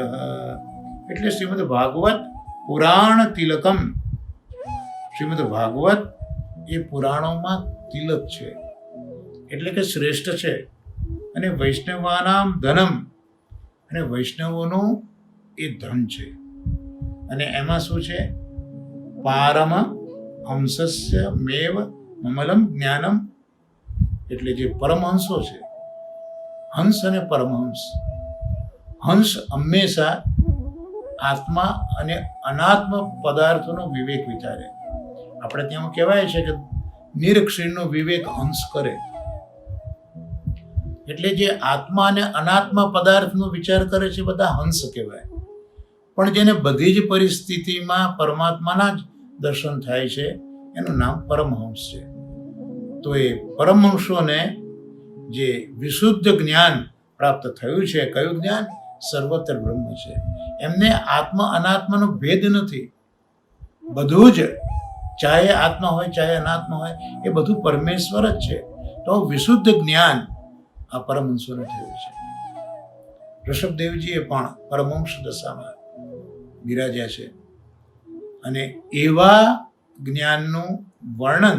એટલે શ્રીમદ ભાગવત પુરાણ તિલકમ. શ્રીમદ ભાગવત એ પુરાણોમાં તિલક છે, એટલે કે શ્રેષ્ઠ છે. અને વૈષ્ણવાનામ ધનમ, અને વૈષ્ણવોનું એ ધન છે. અને એમાં શું છે? પારમ હંસસ્ય મેવ મમલમ જ્ઞાનમ. એટલે જે પરમહંસો છે, હંસ અને પરમહંસ. હંસ હંમેશા આત્મા અને અનાત્મ પદાર્થોનો વિવેક વિચારે. આપણે ત્યાં કહેવાય છે કે નિરક્ષીણનો વિવેક હંસ કરે. એટલે જે આત્મા અને અનાત્મ પદાર્થનો વિચાર કરે છે બધા હંસ કહેવાય. પણ જેને બધી જ પરિસ્થિતિમાં પરમાત્માના જ દર્શન થાય છે એનું નામ પરમહંસ છે. તો એ પરમહંસોને જે વિશુદ્ધ જ્ઞાન પ્રાપ્ત થયું છે. કયું જ્ઞાન? સર્વત્ર બ્રહ્મ છે. એમને આત્મ અનાત્માનો ભેદ નથી. બધું જ, ચાહે આત્મા હોય ચાહે અનાત્મા હોય, એ બધું પરમેશ્વર જ છે. તો વિશુદ્ધ જ્ઞાન આ પરમહંસોને થયું છે. ઋષભદેવજીએ પણ પરમહંસ દશામાં બિરાજ્યા છે અને એવા જ્ઞાનનું વર્ણન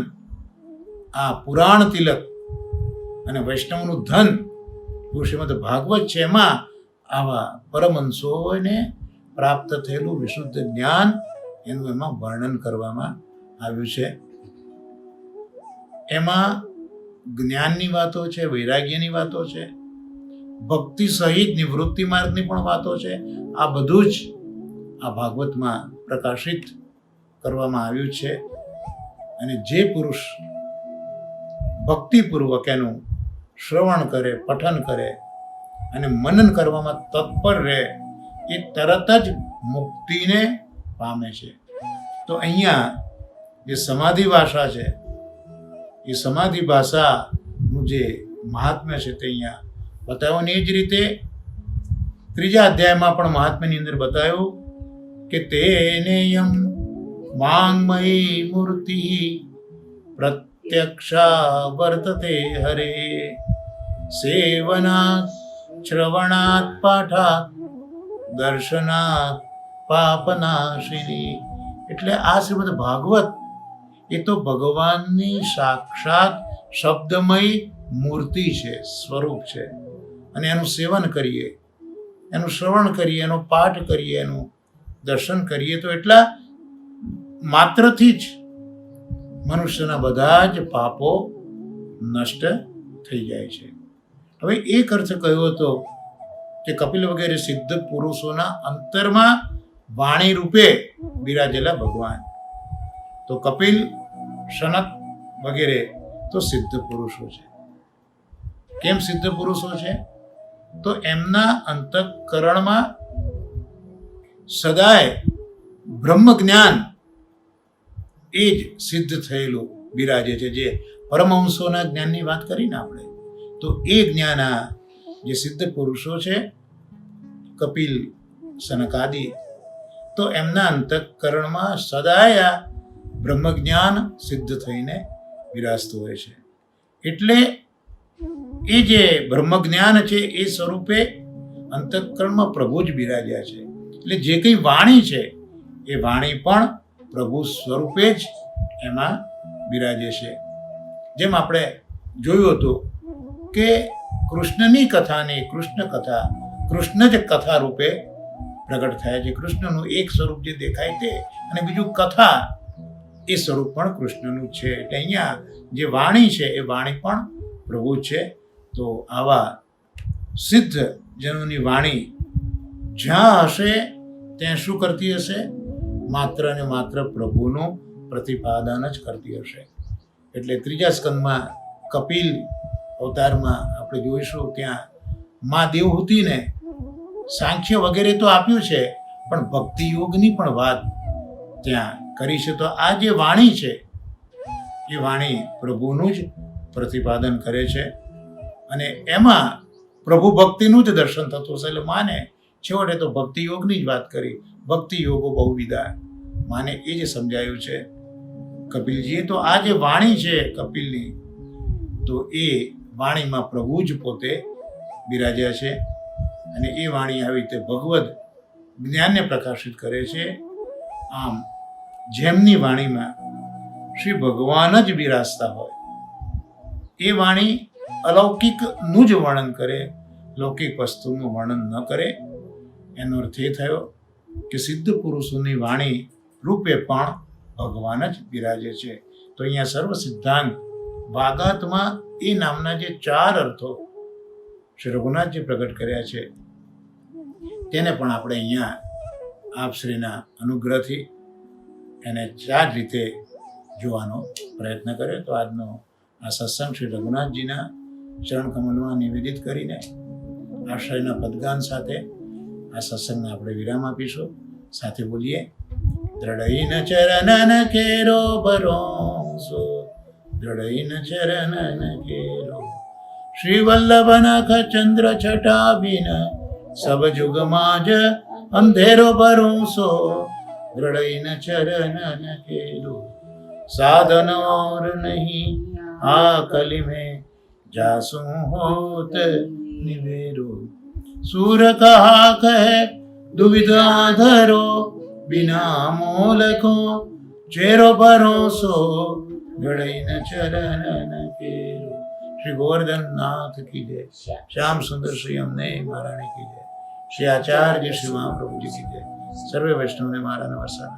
આ પુરાણ તિલક અને વૈષ્ણવનું ધન એવું શ્રીમદ ભાગવત છે. એમાં આવા પરમહંસોને પ્રાપ્ત થયેલું વિશુદ્ધ જ્ઞાન એનું એમાં વર્ણન કરવામાં આવ્યું છે. એમાં જ્ઞાનની વાતો છે, વૈરાગ્યની વાતો છે, ભક્તિ સહિત નિવૃત્તિ માર્ગની પણ વાતો છે. આ બધું જ આ ભાગવતમાં પ્રકાશિત કરવામાં આવ્યું છે. અને જે પુરુષ ભક્તિપૂર્વક એનું શ્રવણ કરે, પઠન કરે અને મનન કરવામાં તત્પર રહે, એ તરત જ મુક્તિને પામે છે. તો અહીંયા જે સમાધિ ભાષા છે, એ સમાધિ ભાષાનું જે મહાત્મ્ય છે તે અહીંયા બતાવ્યું. ને એ જ રીતે ત્રીજા અધ્યાયમાં પણ મહાત્મ્યની અંદર બતાવ્યું કે તેનેયમ વાંગમયી મૂર્તિ પ્રત્યક્ષા વર્તતે હરે સેવનાત શ્રવણાત પાઠાત દર્શનાત પાપનાશિની. એટલે આ શ્રીમદ ભાગવત એ તો ભગવાનની સાક્ષાત શબ્દમય મૂર્તિ છે, સ્વરૂપ છે. અને એનું સેવન કરીએ, એનું શ્રવણ કરીએ, એનો પાઠ કરીએ, એનું દર્શન કરીએ તો એટલા માત્રથી જ મનુષ્યના બધા જ પાપો નષ્ટ થઈ જાય છે. હવે એક અર્થ કહ્યો હતો કે કપિલ વગેરે સિદ્ધ પુરુષોના અંતરમાં વાણી રૂપે બિરાજેલા ભગવાન. તો કપિલ, સનત વગેરે તો સિદ્ધ પુરુષો છે. કેમ સિદ્ધ પુરુષો છે? તો એમના અંતઃકરણમાં સદાય બ્રહ્મ જ્ઞાન એ જ સિદ્ધ થયેલું બિરાજે છે. જે પરમહંસોના જ્ઞાનની વાત કરીને આપણે, તો એ જ્ઞાન આ જે સિદ્ધ પુરુષો છે, કપિલ, સનકાદિ, તો એમના અંતઃકરણમાં સદાય આ બ્રહ્મ જ્ઞાન સિદ્ધ થઈને બિરાજતું હોય છે. એટલે એ જે બ્રહ્મ જ્ઞાન છે એ સ્વરૂપે અંતઃકરણમાં પ્રભુ જ બિરાજ્યા છે. એટલે જે કંઈ વાણી છે એ વાણી પણ પ્રભુ સ્વરૂપે જ એમાં બિરાજે છે. જેમ આપણે જોયું હતું કે કૃષ્ણની કથાની કૃષ્ણ કથા, કૃષ્ણ જ કથા રૂપે પ્રગટ થયા છે. કૃષ્ણનું એક સ્વરૂપ જે દેખાય તે, અને બીજું કથા, એ સ્વરૂપ પણ કૃષ્ણનું છે. એટલે અહીંયા જે વાણી છે એ વાણી પણ પ્રભુ છે. તો આવા સિદ્ધ જનોની વાણી જ્યાં હશે ત્યાં શું કરતી હશે? માત્ર ને માત્ર પ્રભુનું પ્રતિપાદન જ કરતી હશે. એટલે ત્રીજા સ્કંદમાં કપિલ અવતારમાં આપણે જોઈશું ત્યાં મા દેવહૂતિને સાંખ્ય વગેરે તો આપ્યું છે, પણ ભક્તિ યોગની પણ વાત ત્યાં કરી છે. તો આ જે વાણી છે એ વાણી પ્રભુનું જ પ્રતિપાદન કરે છે. અને એમાં પ્રભુ ભક્તિનું જ દર્શન થતું હશે. એટલે માને છેવટે તો ભક્તિ યોગની જ વાત કરી. ભક્તિ યોગો બહુવિધા, માને એ જ સમજાયું છે કપિલજીએ. તો આ જે વાણી છે કપિલની, તો એ વાણીમાં પ્રભુ જ પોતે બિરાજ્યા છે. અને એ વાણી આવી રીતે ભગવદ જ્ઞાનને પ્રકાશિત કરે છે. આમ જેમની વાણીમાં શ્રી ભગવાન જ બિરાજતા હોય, એ વાણી અલૌકિકનું જ વર્ણન કરે, લૌકિક વસ્તુનું વર્ણન ન કરે. એનો અર્થ એ થયો કે સિદ્ધ પુરુષોની વાણી રૂપે પણ ભગવાન જ બિરાજે છે. તો અહીંયા સર્વ સિદ્ધાંત ભાગવતમાં એ નામના જે 4 અર્થો શ્રી રઘુનાથજી પ્રગટ કર્યા છે, તેને પણ આપણે અહીંયા આપશ્રીના અનુગ્રહથી એને 4 રીતે જોવાનો પ્રયત્ન કર્યો. તો આજનો આ સત્સંગ શ્રી રઘુનાથજીના ચરણ કમલમાં નિવેદિત કરીને આશ્રયના પદગાન સાથે આ સત્સંગને આપણે વિરામ આપીશું. સાથે બોલીએ, દ્રઢઈન ચરણન કેરો ભરોસો, દ્રઢઈન ચરણન કેરો, श्री वल्लभ नख चंद्र छटा बिन सब जुग माज अंधेरो भरोसो दृढ़ न चरण न केरो साधन और नहीं आकलि में जासु होत निवेरो सूर कहा कहे दुविधा धरो बिना मोल को चेरो भरोसो दृढ़ न चरण न केरो। श्री गोवर्धन नाथ की जय, श्याम सुंदर श्री हमने महारानी की जय, श्री आचार्य श्री महाप्रभु जी की जय। सर्वे वैष्णव ने महाराज नमस्कार,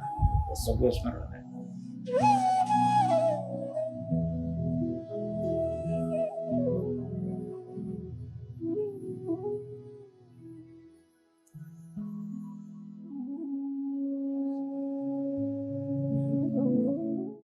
भगवत स्मरण है।